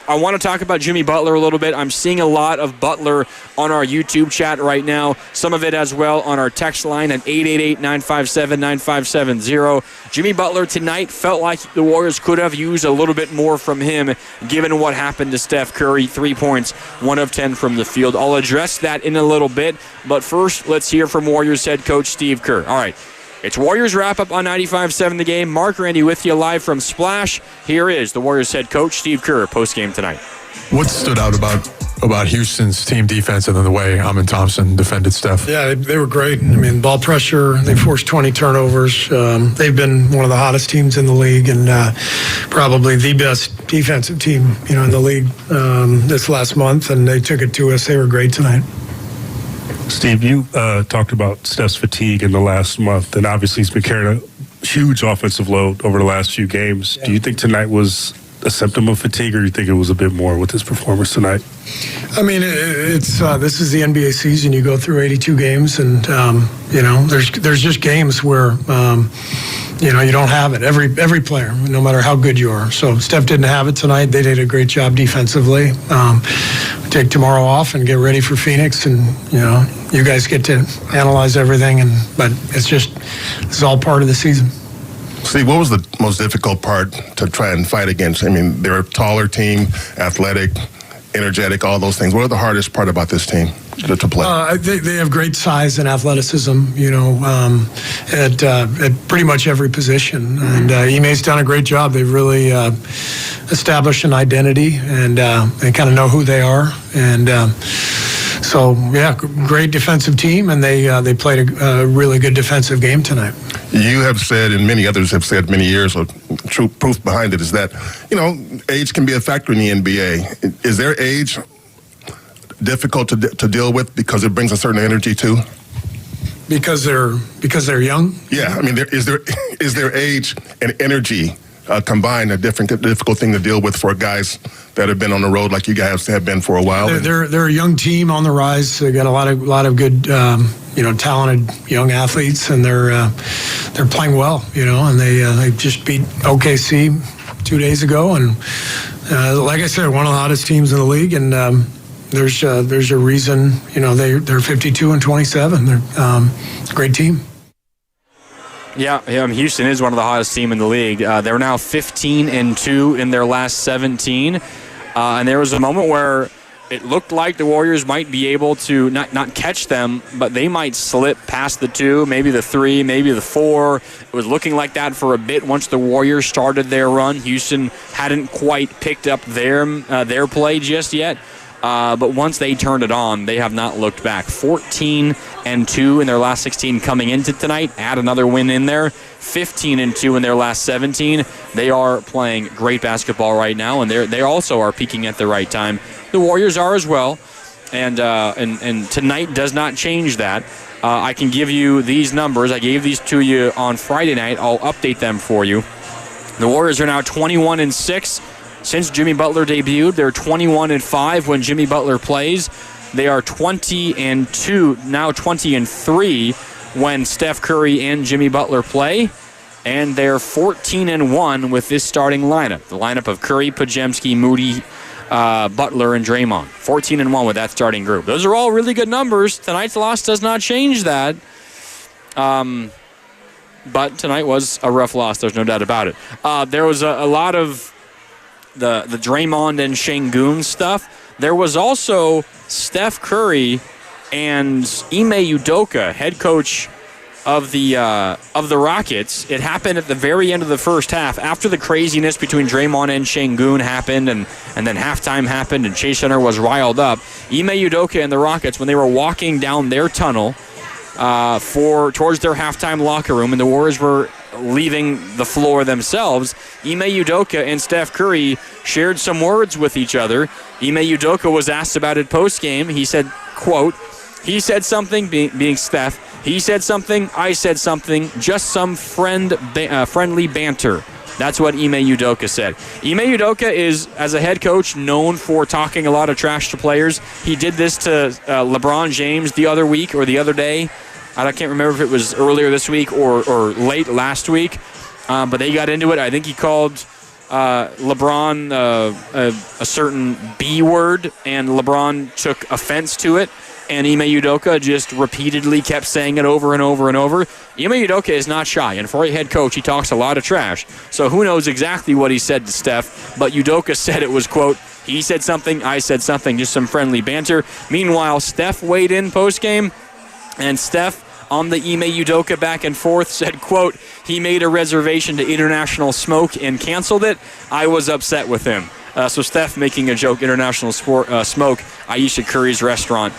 I want to talk about Jimmy Butler a little bit. I'm seeing a lot of Butler on our YouTube chat right now. Some of it as well on our text line at 888-957-9570. Jimmy Butler tonight felt like the Warriors could have used a little bit more from him given what happened to Steph Curry. 3 points, 1 of 10 from the field. I'll address that in a little bit. But first, let's hear from Warriors head coach Steve Kerr. All right. It's Warriors wrap-up on 95.7 The Game. Mark Randy with you live from Splash. Here is the Warriors head coach, Steve Kerr, post-game tonight. What stood out about Houston's team defense and then the way Thompson defended Steph? Yeah, they were great. I mean, ball pressure, they forced 20 turnovers. They've been one of the hottest teams in the league and probably the best defensive team, in the league this last month, and they took it to us. They were great tonight. Steve, you talked about Steph's fatigue in the last month, and obviously he's been carrying a huge offensive load over the last few games. Yeah. Do you think tonight was a symptom of fatigue, or do you think it was a bit more with his performance tonight? I mean, it's this is the NBA season. You go through 82 games, and there's just games where you don't have it. Every player, no matter how good you are. So Steph didn't have it tonight. They did a great job defensively. Take tomorrow off and get ready for Phoenix, and you guys get to analyze everything. But it's all part of the season. Steve, what was the most difficult part to try and fight against? I mean, they're a taller team, athletic, energetic, all those things. What are the hardest part about this team to play? They have great size and athleticism, at pretty much every position. And Ime's done a great job. They've really established an identity and kind of know who they are. And great defensive team, and they played a really good defensive game tonight. You have said, and many others have said many years, or true proof behind it is that, age can be a factor in the NBA. Is their age difficult to deal with because it brings a certain energy too? Because they're young? Yeah, I mean, is their age and energy combined a difficult thing to deal with for guys that have been on the road like you guys have been for a while? They're a young team on the rise. They got a lot of good, talented young athletes, and they're playing well, and they just beat OKC 2 days ago, and like I said, one of the hottest teams in the league, and there's a reason, they're 52-27. They're a great team. Yeah, Houston is one of the hottest teams in the league. They're now 15-2 in their last 17. And there was a moment where it looked like the Warriors might be able to not catch them, but they might slip past the 2, maybe the 3, maybe the 4. It was looking like that for a bit once the Warriors started their run. Houston hadn't quite picked up their play just yet. But once they turned it on, they have not looked back. 14-2 in their last 16 coming into tonight. Add another win in there. 15-2 in their last 17. They are playing great basketball right now, and they also are peaking at the right time. The Warriors are as well, and tonight does not change that. I can give you these numbers. I gave these to you on Friday night. I'll update them for you. The Warriors are now 21-6. Since Jimmy Butler debuted, they're 21-5 when Jimmy Butler plays. They are 20-2, now 20-3 when Steph Curry and Jimmy Butler play. And they're 14-1 with this starting lineup. The lineup of Curry, Podziemski, Moody, Butler, and Draymond. 14-1 with that starting group. Those are all really good numbers. Tonight's loss does not change that. But tonight was a rough loss. There's no doubt about it. There was a lot of the Draymond and Şengün stuff. There was also Steph Curry and Ime Udoka, head coach of the Rockets. It happened at the very end of the first half, after the craziness between Draymond and Şengün happened, and then halftime happened, and Chase Center was riled up. Ime Udoka and the Rockets, when they were walking down their tunnel towards their halftime locker room, and the Warriors were leaving the floor themselves, Ime Udoka and Steph Curry shared some words with each other. Ime Udoka was asked about it post-game. He said, quote, he said something, being Steph, he said something, I said something, just some friendly banter, That's what Ime Udoka said. Ime Udoka is, as a head coach, known for talking a lot of trash to players. He did this to LeBron James the other week or the other day. I can't remember if it was earlier this week or late last week, but they got into it. I think he called LeBron a certain B word, and LeBron took offense to it. And Ime Udoka just repeatedly kept saying it over and over and over. Ime Udoka is not shy, and for a head coach, he talks a lot of trash. So who knows exactly what he said to Steph, but Udoka said it was, quote, he said something, I said something, just some friendly banter. Meanwhile, Steph weighed in postgame, and Steph, on the Ime Udoka back and forth, said, quote, he made a reservation to International Smoke and canceled it. I was upset with him. So Steph making a joke, International Smoke, Ayesha Curry's restaurant.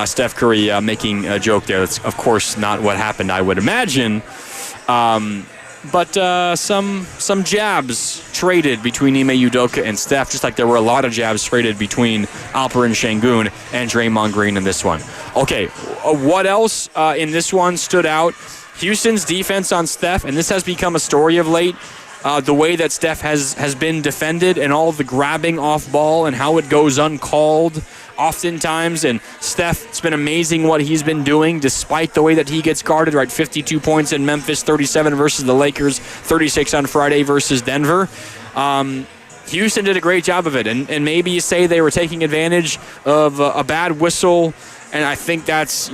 Steph Curry making a joke there. That's, of course, not what happened, I would imagine. But some jabs traded between Ime Udoka and Steph, just like there were a lot of jabs traded between Alperen Şengün and Draymond Green in this one. Okay, what else in this one stood out? Houston's defense on Steph, and this has become a story of late. The way that Steph has been defended and all of the grabbing off ball and how it goes uncalled oftentimes. And Steph, it's been amazing what he's been doing despite the way that he gets guarded, right? 52 points in Memphis, 37 versus the Lakers, 36 on Friday versus Denver. Houston did a great job of it. And maybe you say they were taking advantage of a bad whistle. And I think that's,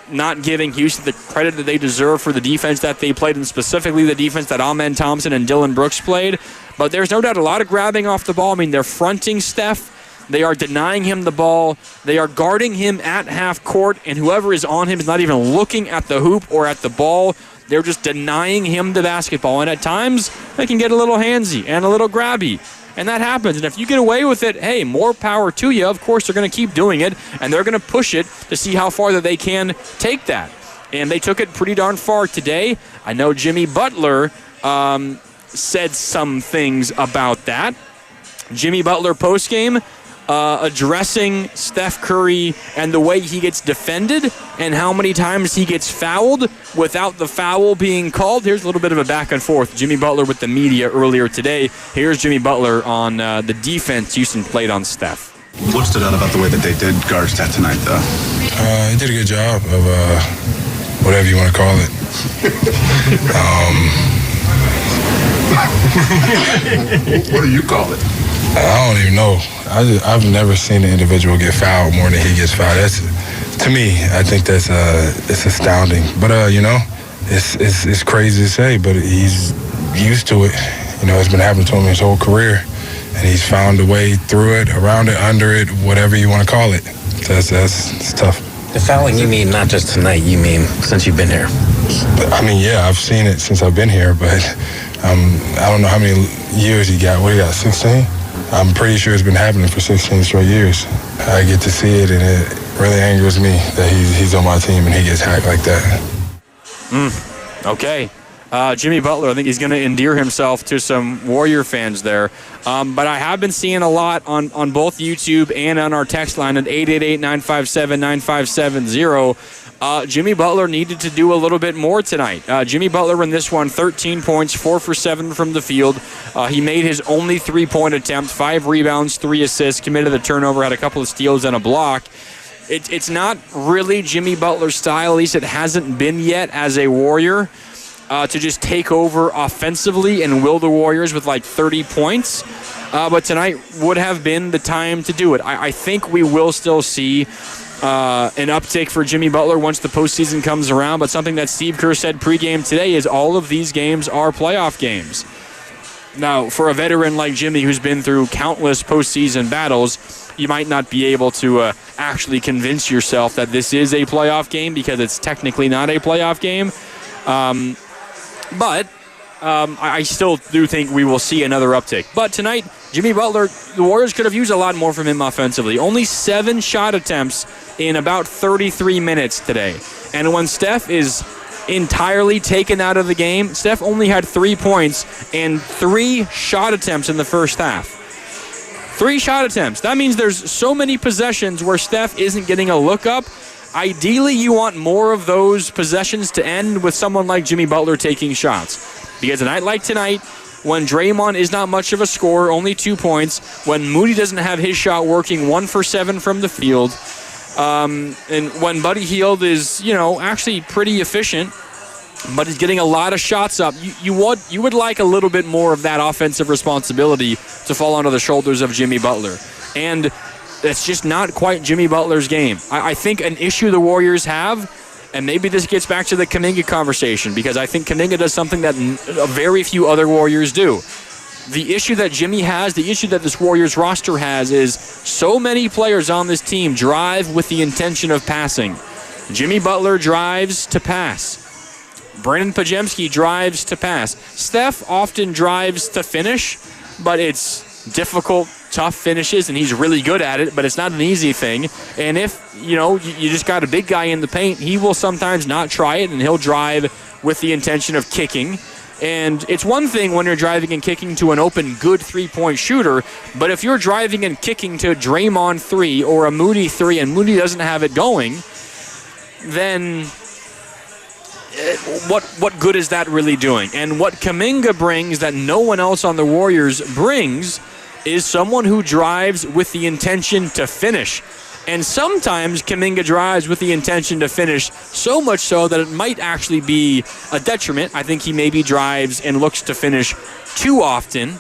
not giving Houston the credit that they deserve for the defense that they played, and specifically the defense that Amen Thompson and Dylan Brooks played. But there's no doubt a lot of grabbing off the ball. I mean, they're fronting Steph. They are denying him the ball. They are guarding him at half court, and whoever is on him is not even looking at the hoop or at the ball. They're just denying him the basketball. And at times, they can get a little handsy and a little grabby. And that happens. And if you get away with it, hey, more power to you. Of course, they're going to keep doing it, and they're going to push it to see how far that they can take that. And they took it pretty darn far today. I know Jimmy Butler said some things about that. Jimmy Butler postgame addressing Steph Curry and the way he gets defended and how many times he gets fouled without the foul being called. Here's a little bit of a back and forth. Jimmy Butler with the media earlier today. Here's Jimmy Butler on the defense Houston played on Steph. What stood out about the way that they did guard Steph tonight, though? They did a good job of whatever you want to call it. What do you call it? I don't even know. I've never seen an individual get fouled more than he gets fouled. That's, to me, I think that's it's astounding. But it's crazy to say, but he's used to it. It's been happening to him his whole career, and he's found a way through it, around it, under it, whatever you want to call it. So it's tough. The fouling, you mean not just tonight, you mean since you've been here? I mean, yeah, I've seen it since I've been here, but I don't know how many years he got. What he got, 16? I'm pretty sure it's been happening for 16 straight years. I get to see it, and it really angers me that he's on my team and he gets hacked like that. Okay. Jimmy Butler, I think he's going to endear himself to some Warrior fans there. But I have been seeing a lot on both YouTube and on our text line at 888-957-9570. Jimmy Butler needed to do a little bit more tonight. Jimmy Butler in this one, 13 points, 4 for 7 from the field. He made his only 3-point attempt, 5 rebounds, 3 assists, committed a turnover, had a couple of steals and a block. It's not really Jimmy Butler's style, at least it hasn't been yet as a Warrior, to just take over offensively and will the Warriors with like 30 points. But tonight would have been the time to do it. I think we will still see an uptick for Jimmy Butler once the postseason comes around, but something that Steve Kerr said pregame today is all of these games are playoff games. Now, for a veteran like Jimmy who's been through countless postseason battles, you might not be able to actually convince yourself that this is a playoff game because it's technically not a playoff game. But I still do think we will see another uptick. But tonight, Jimmy Butler, the Warriors could have used a lot more from him offensively. Only 7 shot attempts in about 33 minutes today. And when Steph is entirely taken out of the game, Steph only had 3 points and 3 shot attempts in the first half. 3 shot attempts. That means there's so many possessions where Steph isn't getting a look up. Ideally, you want more of those possessions to end with someone like Jimmy Butler taking shots. Because a night like tonight, when Draymond is not much of a scorer, only 2 points, when Moody doesn't have his shot working, 1 for 7 from the field, and when Buddy Hield is, actually pretty efficient, but he's getting a lot of shots up, you would like a little bit more of that offensive responsibility to fall onto the shoulders of Jimmy Butler. And it's just not quite Jimmy Butler's game. I think an issue the Warriors have, and maybe this gets back to the Kaminga conversation, because I think Kaminga does something that very few other Warriors do. The issue that Jimmy has, the issue that this Warriors roster has, is so many players on this team drive with the intention of passing. Jimmy Butler drives to pass. Brandon Pajemski drives to pass. Steph often drives to finish, but it's difficult, tough finishes, and he's really good at it, but it's not an easy thing. And if, you just got a big guy in the paint, he will sometimes not try it, and he'll drive with the intention of kicking. And it's one thing when you're driving and kicking to an open, good three-point shooter, but if you're driving and kicking to Draymond 3 or a Moody 3 and Moody doesn't have it going, then what good is that really doing? And what Kaminga brings that no one else on the Warriors brings is someone who drives with the intention to finish. And sometimes Kaminga drives with the intention to finish, so much so that it might actually be a detriment. I think he maybe drives and looks to finish too often.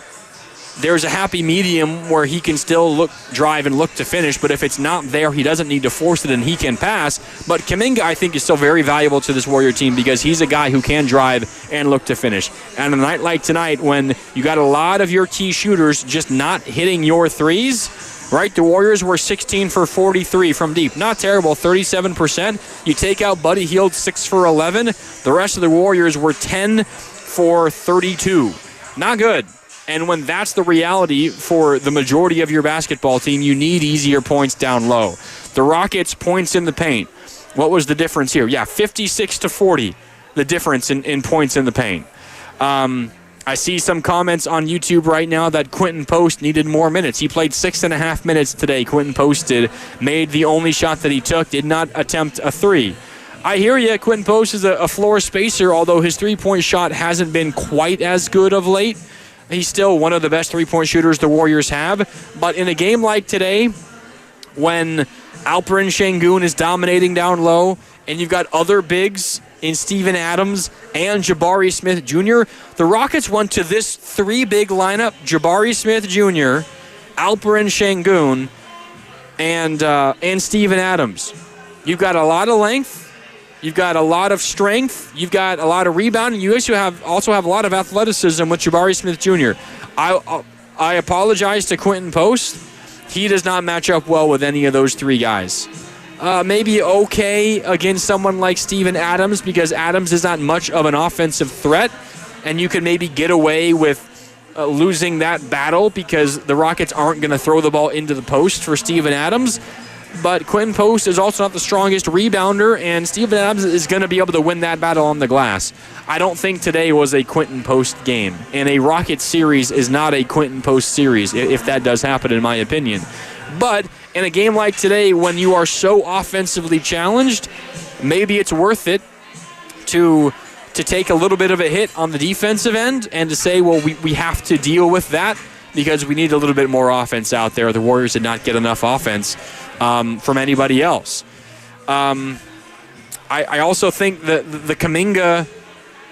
There's a happy medium where he can still drive and look to finish, but if it's not there, he doesn't need to force it and he can pass. But Kaminga, I think, is still very valuable to this Warrior team because he's a guy who can drive and look to finish. And on a night like tonight, when you got a lot of your key shooters just not hitting your threes, right? The Warriors were 16 for 43 from deep. Not terrible, 37%. You take out Buddy Hield, 6 for 11. The rest of the Warriors were 10 for 32. Not good. And when that's the reality for the majority of your basketball team, you need easier points down low. The Rockets' points in the paint. What was the difference here? Yeah, 56 to 40, the difference in points in the paint. I see some comments on YouTube right now that Quinton Post needed more minutes. He played 6.5 minutes today. Quinton Post made the only shot that he took, did not attempt a three. I hear you. Quinton Post is a floor spacer, although his three-point shot hasn't been quite as good of late. He's still one of the best three-point shooters the Warriors have. But in a game like today, when Alperen Şengün is dominating down low, and you've got other bigs in Steven Adams and Jabari Smith Jr., the Rockets went to this three-big lineup: Jabari Smith Jr., Alperen Şengün, and Steven Adams. You've got a lot of length. You've got a lot of strength. You've got a lot of rebounding. You also have a lot of athleticism with Jabari Smith Jr. I apologize to Quinton Post. He does not match up well with any of those three guys. Maybe okay against someone like Steven Adams because Adams is not much of an offensive threat, and you can maybe get away with losing that battle because the Rockets aren't going to throw the ball into the post for Steven Adams. But Quinton Post is also not the strongest rebounder, and Steven Adams is going to be able to win that battle on the glass. I don't think today was a Quinton Post game, and a Rockets series is not a Quinton Post series, if that does happen, in my opinion. But in a game like today, when you are so offensively challenged, maybe it's worth it to take a little bit of a hit on the defensive end and to say, well, we have to deal with that because we need a little bit more offense out there. The Warriors did not get enough offense from anybody else. I also think that the Kaminga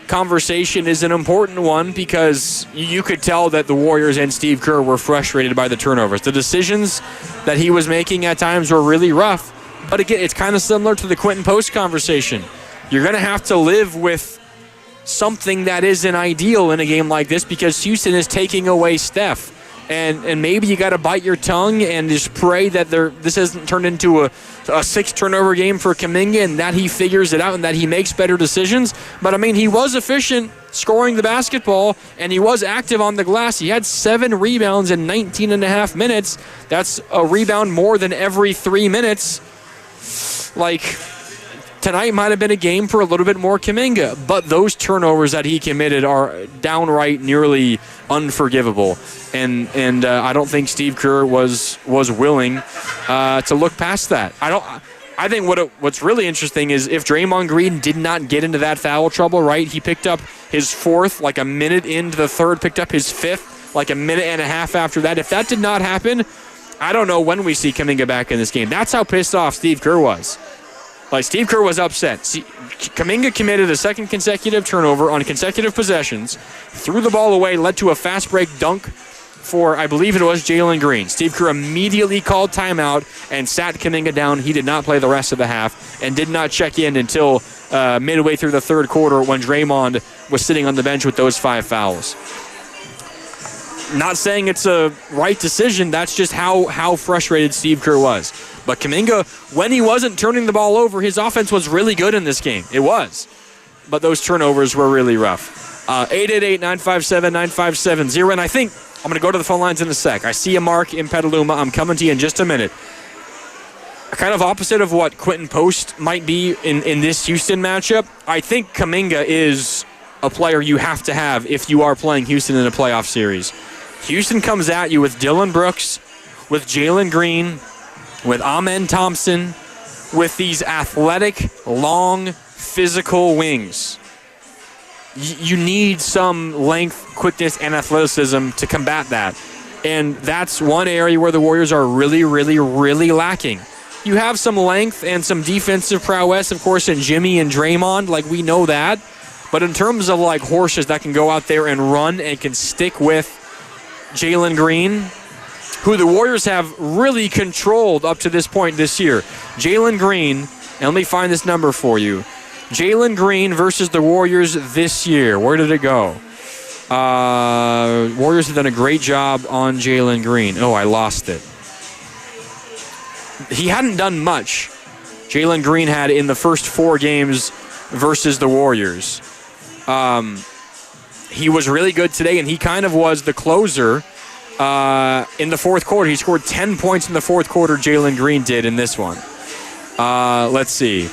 conversation is an important one because you could tell that the Warriors and Steve Kerr were frustrated by the turnovers. The decisions that he was making at times were really rough. But again, it's kind of similar to the Quinton Post conversation. You're going to have to live with something that isn't ideal in a game like this because Houston is taking away Steph. And maybe you got to bite your tongue and just pray that this hasn't turned into a 6-turnover game for Kaminga and that he figures it out and that he makes better decisions. But, I mean, he was efficient scoring the basketball, and he was active on the glass. He had 7 rebounds in 19.5 minutes. That's a rebound more than every 3 minutes. Tonight might have been a game for a little bit more Kaminga, but those turnovers that he committed are downright nearly unforgivable. And I don't think Steve Kerr was willing to look past that. I think what's really interesting is if Draymond Green did not get into that foul trouble, right? He picked up his fourth like a minute into the third, picked up his fifth like a minute and a half after that. If that did not happen, I don't know when we see Kaminga back in this game. That's how pissed off Steve Kerr was. Like, Steve Kerr was upset. Kaminga committed a second consecutive turnover on consecutive possessions, threw the ball away, led to a fast break dunk for, I believe it was, Jaylen Green. Steve Kerr immediately called timeout and sat Kaminga down. He did not play the rest of the half and did not check in until midway through the third quarter when Draymond was sitting on the bench with those 5 fouls. Not saying it's a right decision. That's just how frustrated Steve Kerr was. But Kaminga, when he wasn't turning the ball over, his offense was really good in this game. It was. But those turnovers were really rough. 888-957-9570. And I think I'm going to go to the phone lines in a sec. I see a Mark in Petaluma. I'm coming to you in just a minute. Kind of opposite of what Quinton Post might be in this Houston matchup. I think Kaminga is a player you have to have if you are playing Houston in a playoff series. Houston comes at you with Dillon Brooks, with Jaylen Green, with Thompson, with these athletic, long, physical wings. You need some length, quickness, and athleticism to combat that. And that's one area where the Warriors are really, really, really lacking. You have some length and some defensive prowess, of course, in Jimmy and Draymond. Like, we know that. But in terms of, like, horses that can go out there and run and can stick with Jaylen Green, who the Warriors have really controlled up to this point this year. Jaylen Green, and let me find this number for you. Jaylen Green versus the Warriors this year. Where did it go? Warriors have done a great job on Jaylen Green. Oh, I lost it. He hadn't done much. Jaylen Green had in the first 4 games versus the Warriors. He was really good today, and he kind of was the closer in the fourth quarter. He scored 10 points in the fourth quarter, Jaylen Green did in this one. Let's see.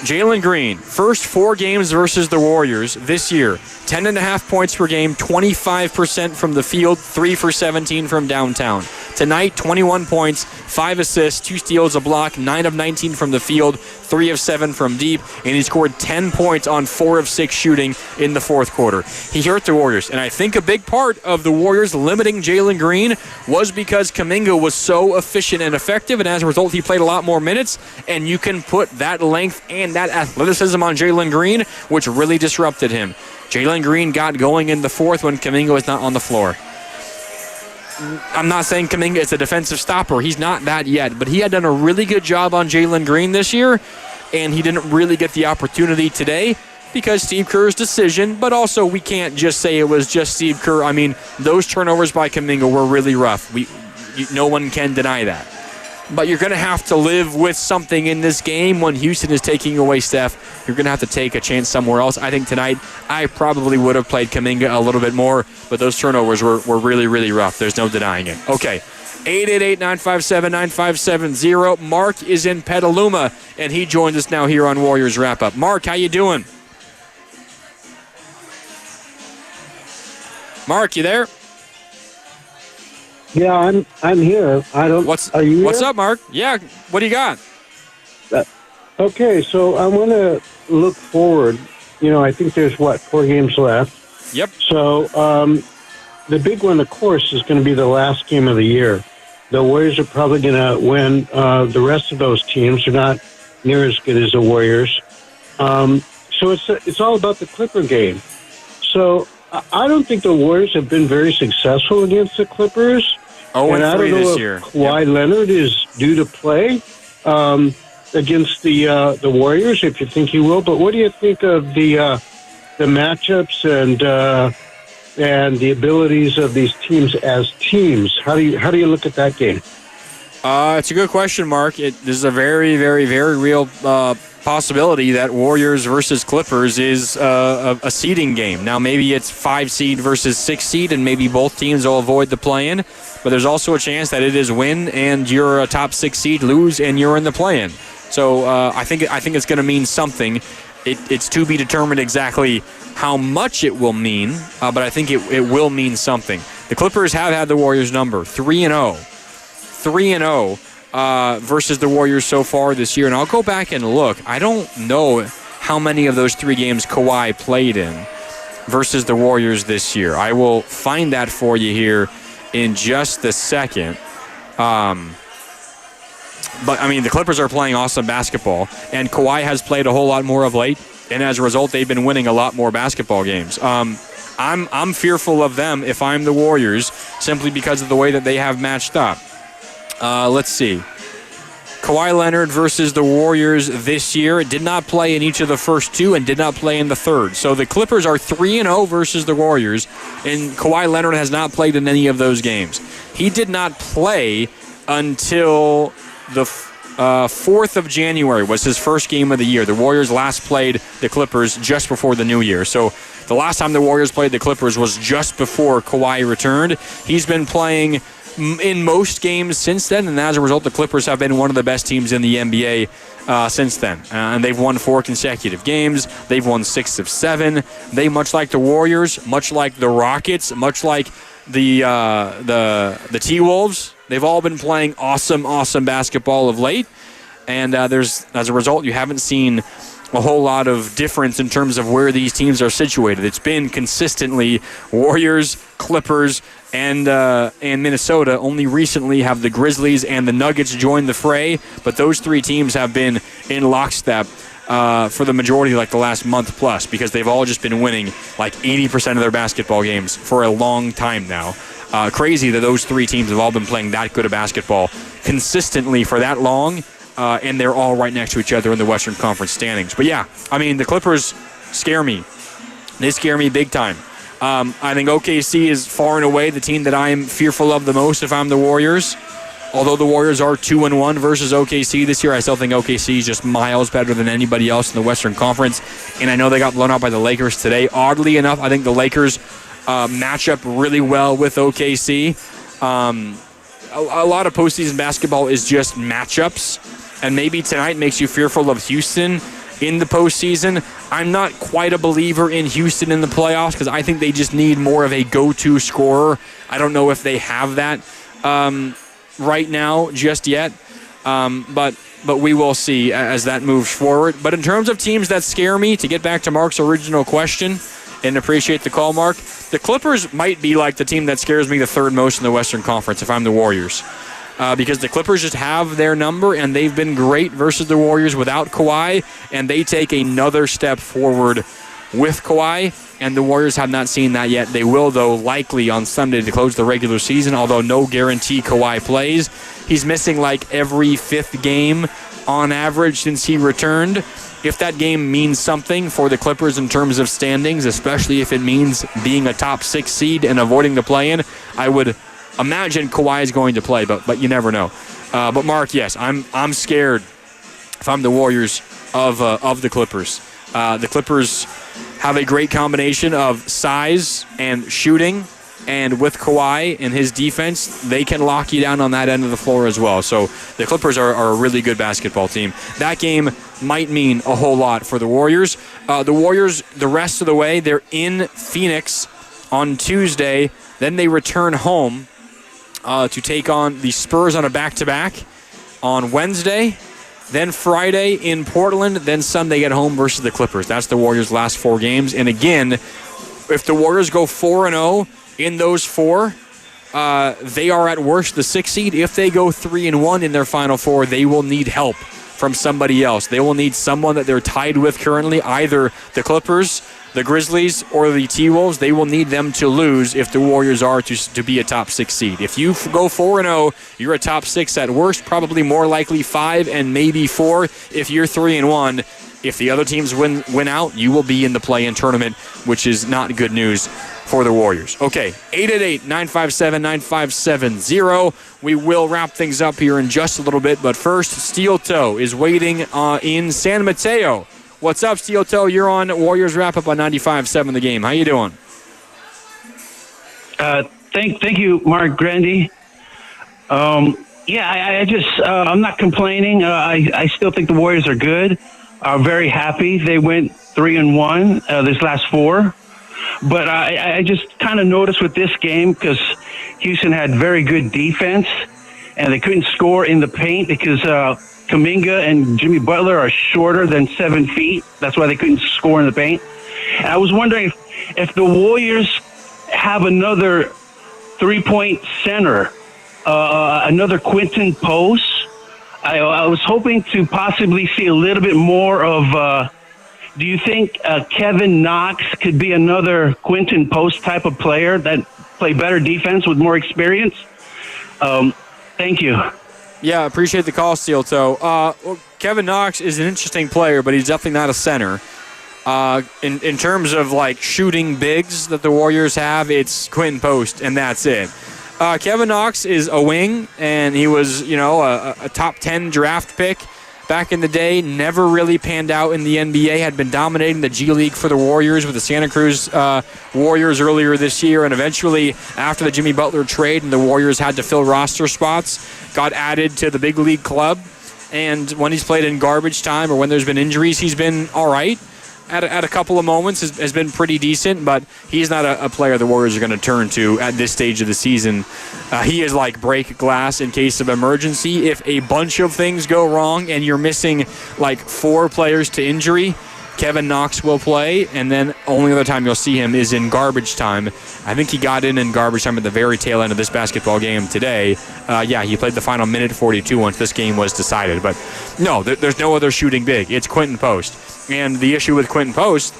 Jaylen Green, first 4 games versus the Warriors this year, 10.5 points per game, 25% from the field, 3 for 17 from downtown. Tonight, 21 points, 5 assists, 2 steals, a block, 9 of 19 from the field, 3 of 7 from deep, and he scored 10 points on 4 of 6 shooting in the fourth quarter. He hurt the Warriors, and I think a big part of the Warriors limiting Jaylen Green was because Kaminga was so efficient and effective, and as a result, he played a lot more minutes, and you can put that length and that athleticism on Jaylen Green, which really disrupted him. Jaylen Green got going in the fourth when Kaminga was not on the floor. I'm not saying Kaminga is a defensive stopper. He's not that yet, but he had done a really good job on Jaylen Green this year, and he didn't really get the opportunity today because Steve Kerr's decision, but also we can't just say it was just Steve Kerr. I mean, those turnovers by Kaminga were really rough. No one can deny that. But you're going to have to live with something in this game when Houston is taking away Steph. You're going to have to take a chance somewhere else. I think tonight I probably would have played Kaminga a little bit more, but those turnovers were really, really rough. There's no denying it. Okay, 888-957-9570. Mark is in Petaluma, and he joins us now here on Warriors Wrap-Up. Mark, how you doing? Mark, you there? Yeah, I'm here. Are you here? What's up, Mark? Yeah, what do you got? Okay, so I want to look forward. You know, I think there's 4 games left. Yep. So the big one, of course, is going to be the last game of the year. The Warriors are probably going to win. The rest of those teams are not near as good as the Warriors. So it's all about the Clipper game. So I don't think the Warriors have been very successful against the Clippers. 0-3 this year. Kawhi Leonard is due to play against the Warriors, if you think he will. But what do you think of the matchups and the abilities of these teams as teams? How do you look at that game? It's a good question, Mark. This is a very, very, very real possibility that Warriors versus Clippers is a seeding game. Now, maybe it's 5 seed versus 6 seed, and maybe both teams will avoid the play-in. But there's also a chance that it is win and you're a top 6 seed, lose and you're in the play-in. So I think it's going to mean something. It's to be determined exactly how much it will mean, but I think it will mean something. The Clippers have had the Warriors number 3-0. 3-0 versus the Warriors so far this year. And I'll go back and look. I don't know how many of those 3 games Kawhi played in versus the Warriors this year. I will find that for you here in just a second. But, I mean, the Clippers are playing awesome basketball, and Kawhi has played a whole lot more of late, and as a result, they've been winning a lot more basketball games. I'm fearful of them if I'm the Warriors, simply because of the way that they have matched up. Let's see. Kawhi Leonard versus the Warriors this year did not play in each of the first 2 and did not play in the third. So the Clippers are 3-0 versus the Warriors, and Kawhi Leonard has not played in any of those games. He did not play until the 4th of January was his first game of the year. The Warriors last played the Clippers just before the new year. So the last time the Warriors played the Clippers was just before Kawhi returned. He's been playing in most games since then, and as a result, the Clippers have been one of the best teams in the NBA since then. And they've won 4 consecutive games. They've won 6 of 7. They, much like the Warriors, much like the Rockets, much like the T-Wolves, they've all been playing awesome basketball of late. And as a result, you haven't seen a whole lot of difference in terms of where these teams are situated. It's been consistently Warriors, Clippers, and Minnesota. Only recently have the Grizzlies and the Nuggets joined the fray, but those 3 teams have been in lockstep for the majority, like the last month plus, because they've all just been winning like 80% of their basketball games for a long time now. Crazy that those 3 teams have all been playing that good of basketball consistently for that long, and they're all right next to each other in the Western Conference standings. But yeah, I mean, the Clippers scare me. They scare me big time. I think OKC is far and away the team that I'm fearful of the most if I'm the Warriors. Although the Warriors are 2-1 versus OKC this year, I still think OKC is just miles better than anybody else in the Western Conference. And I know they got blown out by the Lakers today. Oddly enough, I think the Lakers match up really well with OKC. A lot of postseason basketball is just matchups. And maybe tonight makes you fearful of Houston in the postseason. I'm not quite a believer in Houston in the playoffs because I think they just need more of a go-to scorer. I don't know if they have that right now just yet, but we will see as that moves forward. But in terms of teams that scare me, to get back to Mark's original question, and appreciate the call, Mark, the Clippers might be like the team that scares me the 3rd most in the Western Conference if I'm the Warriors. Because the Clippers just have their number, and they've been great versus the Warriors without Kawhi, and they take another step forward with Kawhi, and the Warriors have not seen that yet. They will, though, likely on Sunday to close the regular season, although no guarantee Kawhi plays. He's missing like every 5th game on average since he returned. If that game means something for the Clippers in terms of standings, especially if it means being a top 6 seed and avoiding the play-in, I would imagine Kawhi is going to play, but you never know. But Mark, yes, I'm scared if I'm the Warriors of the Clippers. The Clippers have a great combination of size and shooting, and with Kawhi and his defense, they can lock you down on that end of the floor as well. So the Clippers are a really good basketball team. That game might mean a whole lot for the Warriors. The Warriors, the rest of the way, they're in Phoenix on Tuesday. Then they return home to take on the Spurs on a back-to-back on Wednesday. Then Friday in Portland. Then Sunday at home versus the Clippers. That's the Warriors' last 4 games. And again, if the Warriors go 4-0 in those 4, they are at worst the 6th seed. If they go 3-1 in their final 4, they will need help from somebody else. They will need someone that they're tied with currently, either the Clippers, the Grizzlies, or the T-Wolves. They will need them to lose if the Warriors are to be a top 6 seed. If you go 4-0, you're a top 6 at worst, probably more likely 5 and maybe 4 if you're 3-1. If the other teams win out, you will be in the play-in tournament, which is not good news for the Warriors. Okay, 888-957-9570. We will wrap things up here in just a little bit, but first, Steel Toe is waiting in San Mateo. What's up, Steel Toe? You're on Warriors Wrap-Up on 95.7 The Game. How you doing? Thank you, Mark Grandy. I'm not complaining. I still think the Warriors are good. Very happy. They went 3-1 this last 4. But I just kind of noticed with this game, because Houston had very good defense, and they couldn't score in the paint because Kaminga and Jimmy Butler are shorter than 7 feet. That's why they couldn't score in the paint. And I was wondering if the Warriors have another three-point center, another Quinton Post. I was hoping to possibly see a little bit more of, do you think Kevin Knox could be another Quinton Post type of player that play better defense with more experience? Thank you. Yeah, appreciate the call, Steel Toe. Well, Kevin Knox is an interesting player, but he's definitely not a center. In terms of like shooting bigs that the Warriors have, it's Quinton Post, and that's it. Kevin Knox is a wing, and he was, a top 10 draft pick back in the day. Never really panned out in the NBA. Had been dominating the G League for the Warriors with the Santa Cruz Warriors earlier this year, and eventually, after the Jimmy Butler trade and the Warriors had to fill roster spots, got added to the big league club. And when he's played in garbage time or when there's been injuries, he's been all right. At a couple of moments has been pretty decent, but he's not a player the Warriors are going to turn to at this stage of the season. He is like break glass in case of emergency. If a bunch of things go wrong and you're missing like 4 players to injury, Kevin Knox will play, and then only other time you'll see him is in garbage time. I think he got in garbage time at the very tail end of this basketball game today. He played the final minute 42 once this game was decided. But no, there's no other shooting big. It's Quinton Post. And the issue with Quinton Post,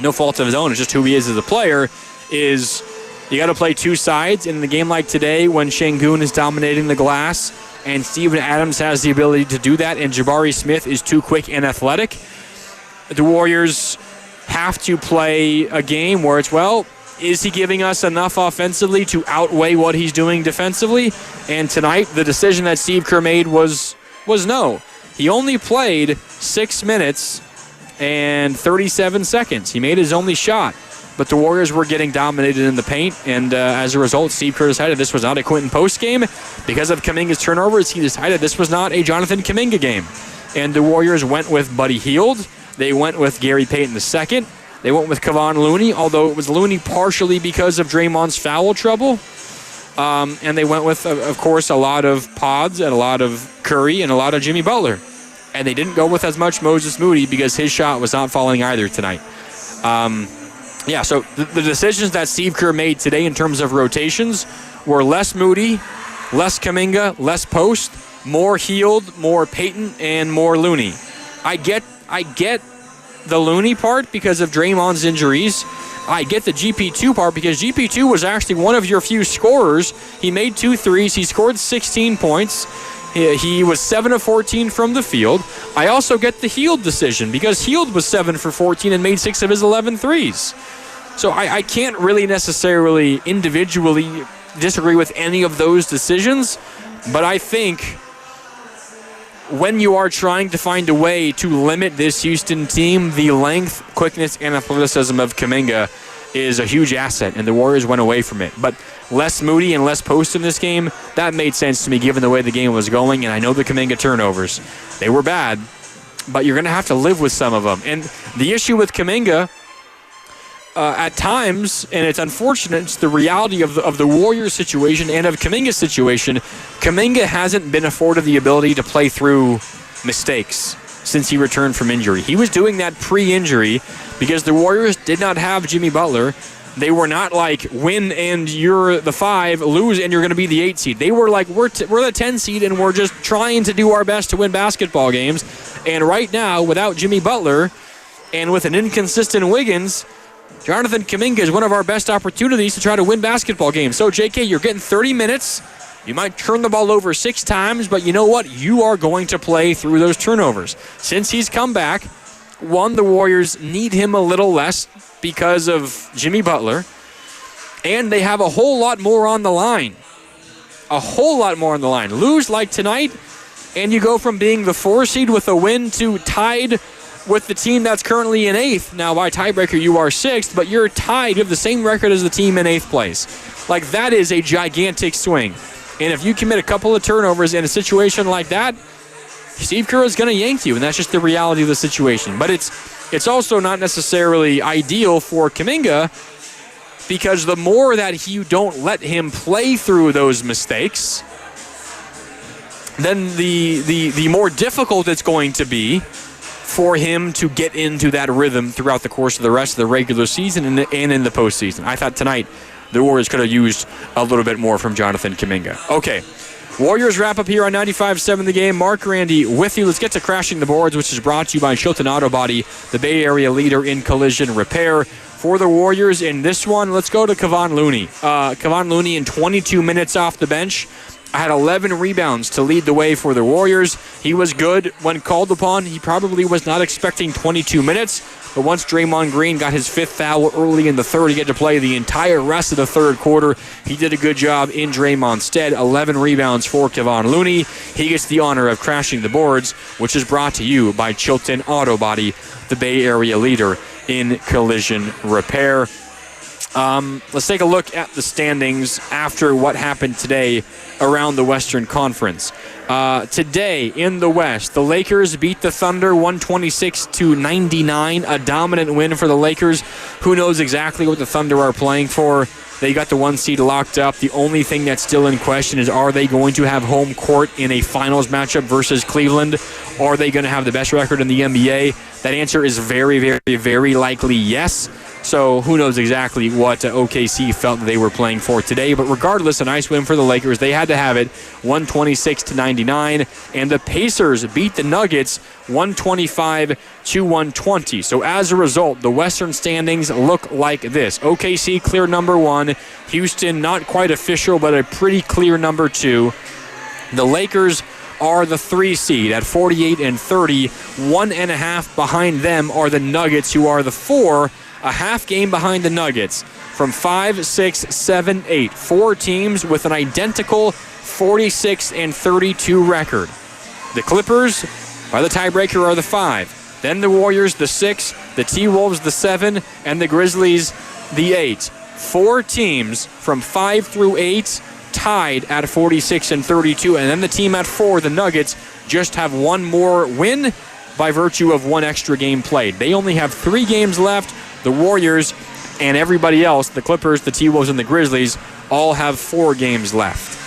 no fault of his own, it's just who he is as a player, is you got to play two sides. And in a game like today, when Şengün is dominating the glass and Steven Adams has the ability to do that and Jabari Smith is too quick and athletic, the Warriors have to play a game where it's, is he giving us enough offensively to outweigh what he's doing defensively? And tonight, the decision that Steve Kerr made was no. He only played 6 minutes and 37 seconds. He made his only shot, but the Warriors were getting dominated in the paint, and as a result, Steve Kerr decided this was not a Quinton Post game. Because of Kaminga's turnovers, he decided this was not a Jonathan Kaminga game. And the Warriors went with Buddy Hield. They went with Gary Payton II. They went with Kavon Looney, although it was Looney partially because of Draymond's foul trouble. And they went with, of course, a lot of Pods and a lot of Curry and a lot of Jimmy Butler. And they didn't go with as much Moses Moody because his shot was not falling either tonight. So the decisions that Steve Kerr made today in terms of rotations were less Moody, less Kaminga, less Post, more Hield, more Payton, and more Looney. I get the Looney part because of Draymond's injuries. I get the GP2 part because GP2 was actually one of your few scorers. He made 2 threes. He scored 16 points. He was 7 of 14 from the field. I also get the Hield decision because Hield was 7 for 14 and made 6 of his 11 threes. So I can't really necessarily individually disagree with any of those decisions, but I think when you are trying to find a way to limit this Houston team, the length, quickness, and athleticism of Kaminga is a huge asset, and the Warriors went away from it. But less Moody and less Post in this game, that made sense to me given the way the game was going, and I know the Kaminga turnovers. They were bad, but you're going to have to live with some of them. And the issue with Kaminga, at times, and it's unfortunate, it's the reality of the Warriors situation and of Kaminga's situation, Kaminga hasn't been afforded the ability to play through mistakes since he returned from injury. He was doing that pre-injury because the Warriors did not have Jimmy Butler. They were not like, win and you're the 5, lose and you're going to be the 8 seed. They were like, we're the 10 seed and we're just trying to do our best to win basketball games. And right now, without Jimmy Butler and with an inconsistent Wiggins, Jonathan Kaminga is one of our best opportunities to try to win basketball games. So, JK, you're getting 30 minutes. You might turn the ball over 6 times, but you know what? You are going to play through those turnovers. Since he's come back, the Warriors need him a little less because of Jimmy Butler, and they have a whole lot more on the line. A whole lot more on the line. Lose like tonight, and you go from being the 4 seed with a win to tied with the team that's currently in 8th. Now, by tiebreaker, you are 6th, but you're tied. You have the same record as the team in 8th place. Like, that is a gigantic swing. And if you commit a couple of turnovers in a situation like that, Steve Kerr is going to yank you, and that's just the reality of the situation. But it's also not necessarily ideal for Kaminga because the more that you don't let him play through those mistakes, then the more difficult it's going to be for him to get into that rhythm throughout the course of the rest of the regular season and in the postseason. I thought tonight the Warriors could have used a little bit more from Jonathan Kaminga. Okay, Warriors wrap up here on 95.7 The Game. Mark Randy with you. Let's get to Crashing the Boards, which is brought to you by Chilton Auto Body, the Bay Area leader in collision repair. For the Warriors in this one, let's go to Kavon Looney. Kavon Looney in 22 minutes off the bench had 11 rebounds to lead the way for the Warriors. He was good when called upon. He probably was not expecting 22 minutes, but once Draymond Green got his fifth foul early in the third, he had to play the entire rest of the third quarter. He did a good job in Draymond's stead. 11 rebounds for Kavon Looney. He gets the honor of crashing the boards, which is brought to you by Chilton Auto Body, the Bay Area leader in collision repair. Let's take a look at the standings after what happened today around the Western Conference. Today in the West, the Lakers beat the Thunder 126-99, a dominant win for the Lakers. Who knows exactly what the Thunder are playing for? They got the 1 seed locked up. The only thing that's still in question is, are they going to have home court in a finals matchup versus Cleveland? Are they going to have the best record in the NBA? That answer is very, very, very likely yes. So who knows exactly what OKC felt that they were playing for today. But regardless, a nice win for the Lakers. They had to have it, 126-99. And the Pacers beat the Nuggets 125-120. So as a result, the Western standings look like this. OKC clear number 1. Houston not quite official, but a pretty clear number 2. The Lakers are the 3 seed at 48-30. 1.5 behind them are the Nuggets, who are the 4. A half game behind the Nuggets from 5, 6, 7, 8. 4 teams with an identical 46-32 record. The Clippers, by the tiebreaker, are the 5. Then the Warriors, the 6. The T-Wolves, the 7. And the Grizzlies, the 8. 4 teams from 5 through 8 tied at 46-32. And then the team at 4, the Nuggets, just have one more win by virtue of one extra game played. They only have 3 games left. The Warriors and everybody else, the Clippers, the T-Wolves, and the Grizzlies, all have 4 games left.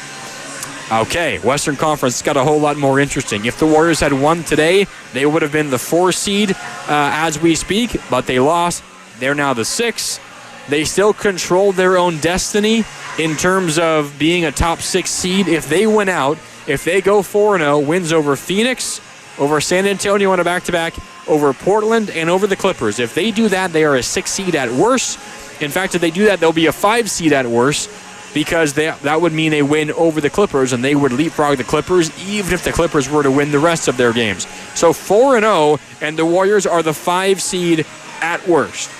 Okay, Western Conference got a whole lot more interesting. If the Warriors had won today, they would have been the 4 seed as we speak, but they lost. They're now the 6. They still control their own destiny in terms of being a top 6 seed. If they win out, if they go 4-0, wins over Phoenix, over San Antonio on a back-to-back, over Portland, and over the Clippers. If they do that, they are a 6 seed at worst. In fact, if they do that, they'll be a 5 seed at worst, because that would mean a win over the Clippers, and they would leapfrog the Clippers even if the Clippers were to win the rest of their games. So 4-0, and the Warriors are the 5 seed at worst.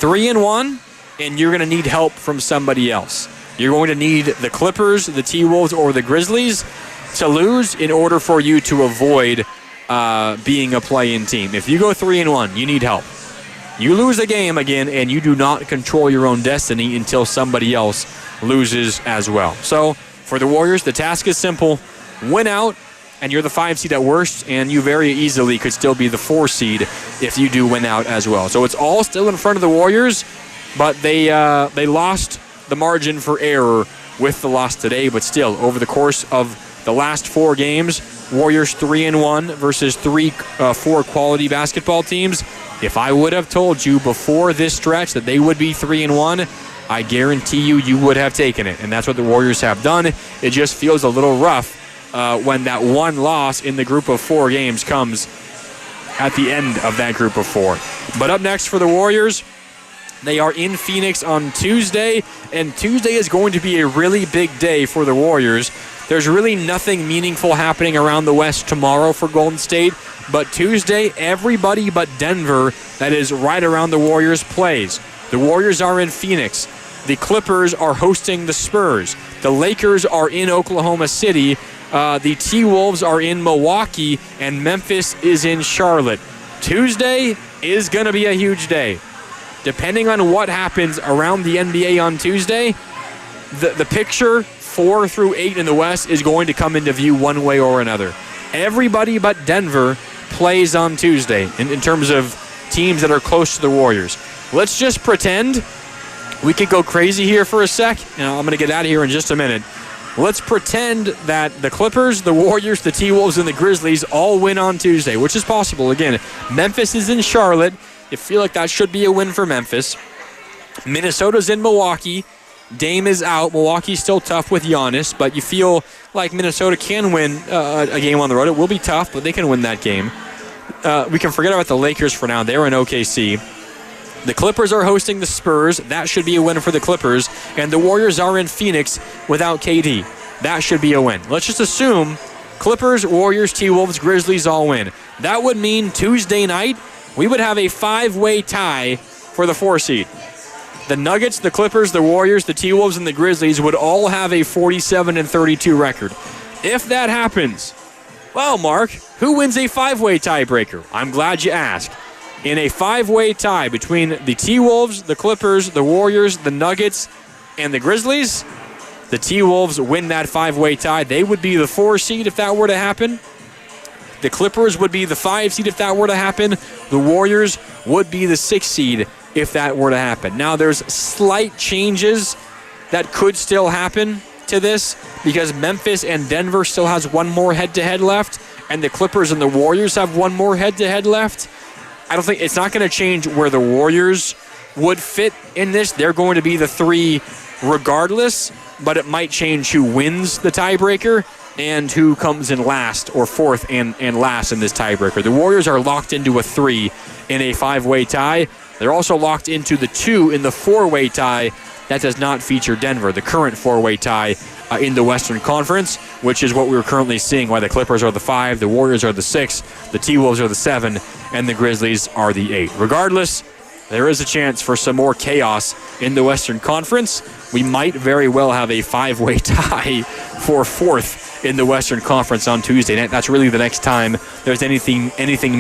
3-1, and you're going to need help from somebody else. You're going to need the Clippers, the T-Wolves, or the Grizzlies to lose in order for you to avoid being a play-in team. If you go 3-1, you need help. You lose a game again, and you do not control your own destiny until somebody else loses as well. So for the Warriors, the task is simple. Win out, and you're the 5 seed at worst, and you very easily could still be the 4 seed if you do win out as well. So it's all still in front of the Warriors, but they lost the margin for error with the loss today. But still, over the course of the last 4 games, Warriors 3-1 versus 4 quality basketball teams. If I would have told you before this stretch that they would be 3-1, I guarantee you would have taken it. And that's what the Warriors have done. It just feels a little rough when that one loss in the group of 4 games comes at the end of that group of 4. But up next for the Warriors, they are in Phoenix on Tuesday, and Tuesday is going to be a really big day for the Warriors. There's really nothing meaningful happening around the West tomorrow for Golden State, but Tuesday, everybody but Denver that is right around the Warriors plays. The Warriors are in Phoenix. The Clippers are hosting the Spurs. The Lakers are in Oklahoma City. The T-Wolves are in Milwaukee, and Memphis is in Charlotte. Tuesday is going to be a huge day. Depending on what happens around the NBA on Tuesday, the picture 4 through 8 in the West is going to come into view one way or another. Everybody but Denver plays on Tuesday in terms of teams that are close to the Warriors. Let's just pretend we could go crazy here for a sec. I'm going to get out of here in just a minute. let's pretend that the Clippers, the Warriors, the T-Wolves, and the Grizzlies all win on Tuesday, which is possible. Again, Memphis is in Charlotte. You feel like that should be a win for Memphis. Minnesota's in Milwaukee. Dame is out. Milwaukee's still tough with Giannis, but you feel like Minnesota can win a game on the road. It will be tough, but they can win that game. We can forget about the Lakers for now. They're in OKC. The Clippers are hosting the Spurs. That should be a win for the Clippers. And the Warriors are in Phoenix without KD. That should be a win. Let's just assume Clippers, Warriors, T-Wolves, Grizzlies all win. That would mean Tuesday night we would have a 5-way tie for the 4 seed. The Nuggets, the Clippers, the Warriors, the T-Wolves, and the Grizzlies would all have a 47-32 record. If that happens, well, Mark, who wins a 5-way tiebreaker? I'm glad you asked. In a 5-way tie between the T-Wolves, the Clippers, the Warriors, the Nuggets, and the Grizzlies, the T-Wolves win that 5-way tie. They would be the 4 seed if that were to happen. The Clippers would be the 5 seed if that were to happen. The Warriors would be the 6 seed if that were to happen. Now, there's slight changes that could still happen to this because Memphis and Denver still has one more head-to-head left, and the Clippers and the Warriors have one more head-to-head left. I don't think it's not going to change where the Warriors would fit in this. They're going to be the 3 regardless, but it might change who wins the tiebreaker and who comes in last or 4th and last in this tiebreaker. The Warriors are locked into a 3 in a 5-way tie. They're also locked into the 2 in the 4-way tie. That does not feature Denver, the current 4-way tie in the Western Conference, which is what we're currently seeing, why the Clippers are the 5, the Warriors are the 6, the T-Wolves are the 7, and the Grizzlies are the 8. Regardless, there is a chance for some more chaos in the Western Conference. We might very well have a 5-way tie for 4th in the Western Conference on Tuesday night. That's really the next time there's anything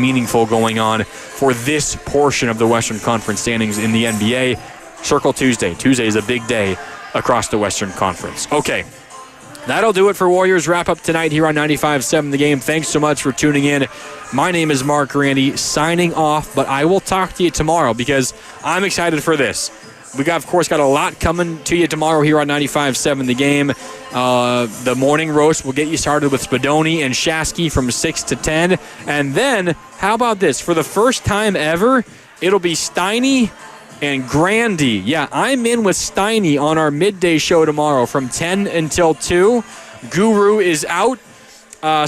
meaningful going on for this portion of the Western Conference standings in the NBA. Circle Tuesday. Tuesday is a big day across the Western Conference. Okay, that'll do it for Warriors Wrap-Up tonight here on 95.7 The Game. Thanks so much for tuning in. My name is Mark Randy, signing off, but I will talk to you tomorrow because I'm excited for this. We got, of course, got a lot coming to you tomorrow here on 95.7 The Game. The morning roast will get you started with Spadoni and Shasky from 6 to 10. And then, how about this? For the first time ever, it'll be Steiny and Grandy. Yeah, I'm in with Steiny on our midday show tomorrow from 10 until 2. Guru is out,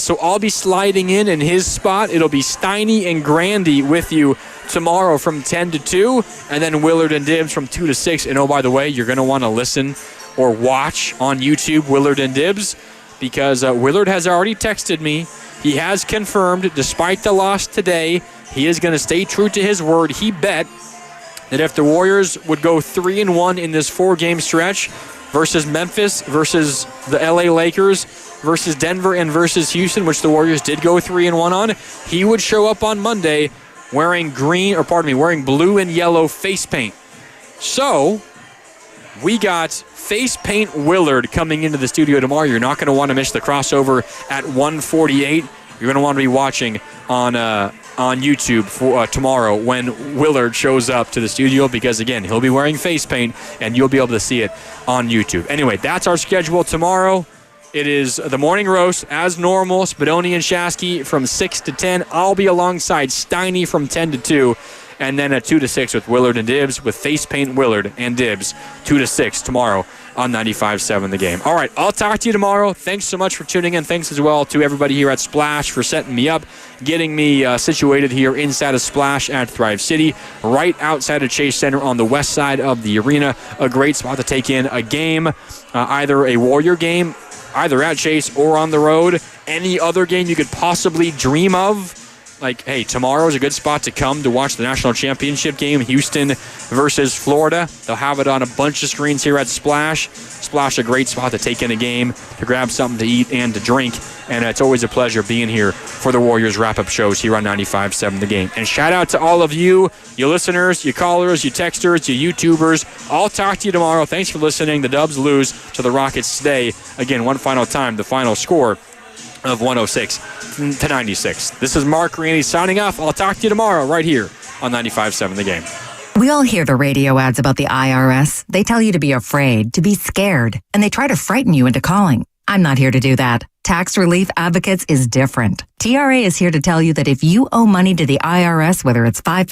so I'll be sliding in his spot. It'll be Steiny and Grandy with you tomorrow from 10 to 2, and then Willard and Dibs from 2 to 6. And oh, by the way, you're going to want to listen or watch on YouTube Willard and Dibs because Willard has already texted me. He has confirmed, despite the loss today, he is going to stay true to his word. He bet that if the Warriors would go 3-1 in this 4-game stretch versus Memphis, versus the LA Lakers, versus Denver, and versus Houston, which the Warriors did go 3-1 on, he would show up on Monday wearing blue and yellow face paint. So, we got face paint Willard coming into the studio tomorrow. You're not going to want to miss the crossover at 1:48. You're going to want to be watching on YouTube for tomorrow when Willard shows up to the studio because, again, he'll be wearing face paint and you'll be able to see it on YouTube. Anyway, that's our schedule tomorrow. It is the morning roast as normal. Spadoni and Shasky from 6 to 10. I'll be alongside Steiny from 10 to 2. And then at 2 to 6 with Willard and Dibs, with face paint Willard and Dibs, 2 to 6 tomorrow on 95.7 The Game. All right, I'll talk to you tomorrow. Thanks so much for tuning in. Thanks as well to everybody here at Splash for setting me up, getting me situated here inside of Splash at Thrive City, right outside of Chase Center on the west side of the arena. A great spot to take in a game, either a Warrior game, either at Chase or on the road. Any other game you could possibly dream of. Like, hey, tomorrow is a good spot to come to watch the national championship game, Houston versus Florida. They'll have it on a bunch of screens here at Splash. Splash, a great spot to take in a game, to grab something to eat and to drink. And it's always a pleasure being here for the Warriors wrap-up shows here on 95.7 The Game. And shout out to all of you listeners, you callers, you texters, you YouTubers. I'll talk to you tomorrow. Thanks for listening. The Dubs lose to the Rockets today. Again, one final time, the final score of 106 to 96. This is Mark Randy signing off. I'll talk to you tomorrow right here on 95.7 The Game. We all hear the radio ads about the IRS. They tell you to be afraid, to be scared, and they try to frighten you into calling. I'm not here to do that. Tax Relief Advocates is different. TRA is here to tell you that if you owe money to the IRS, whether it's $5,000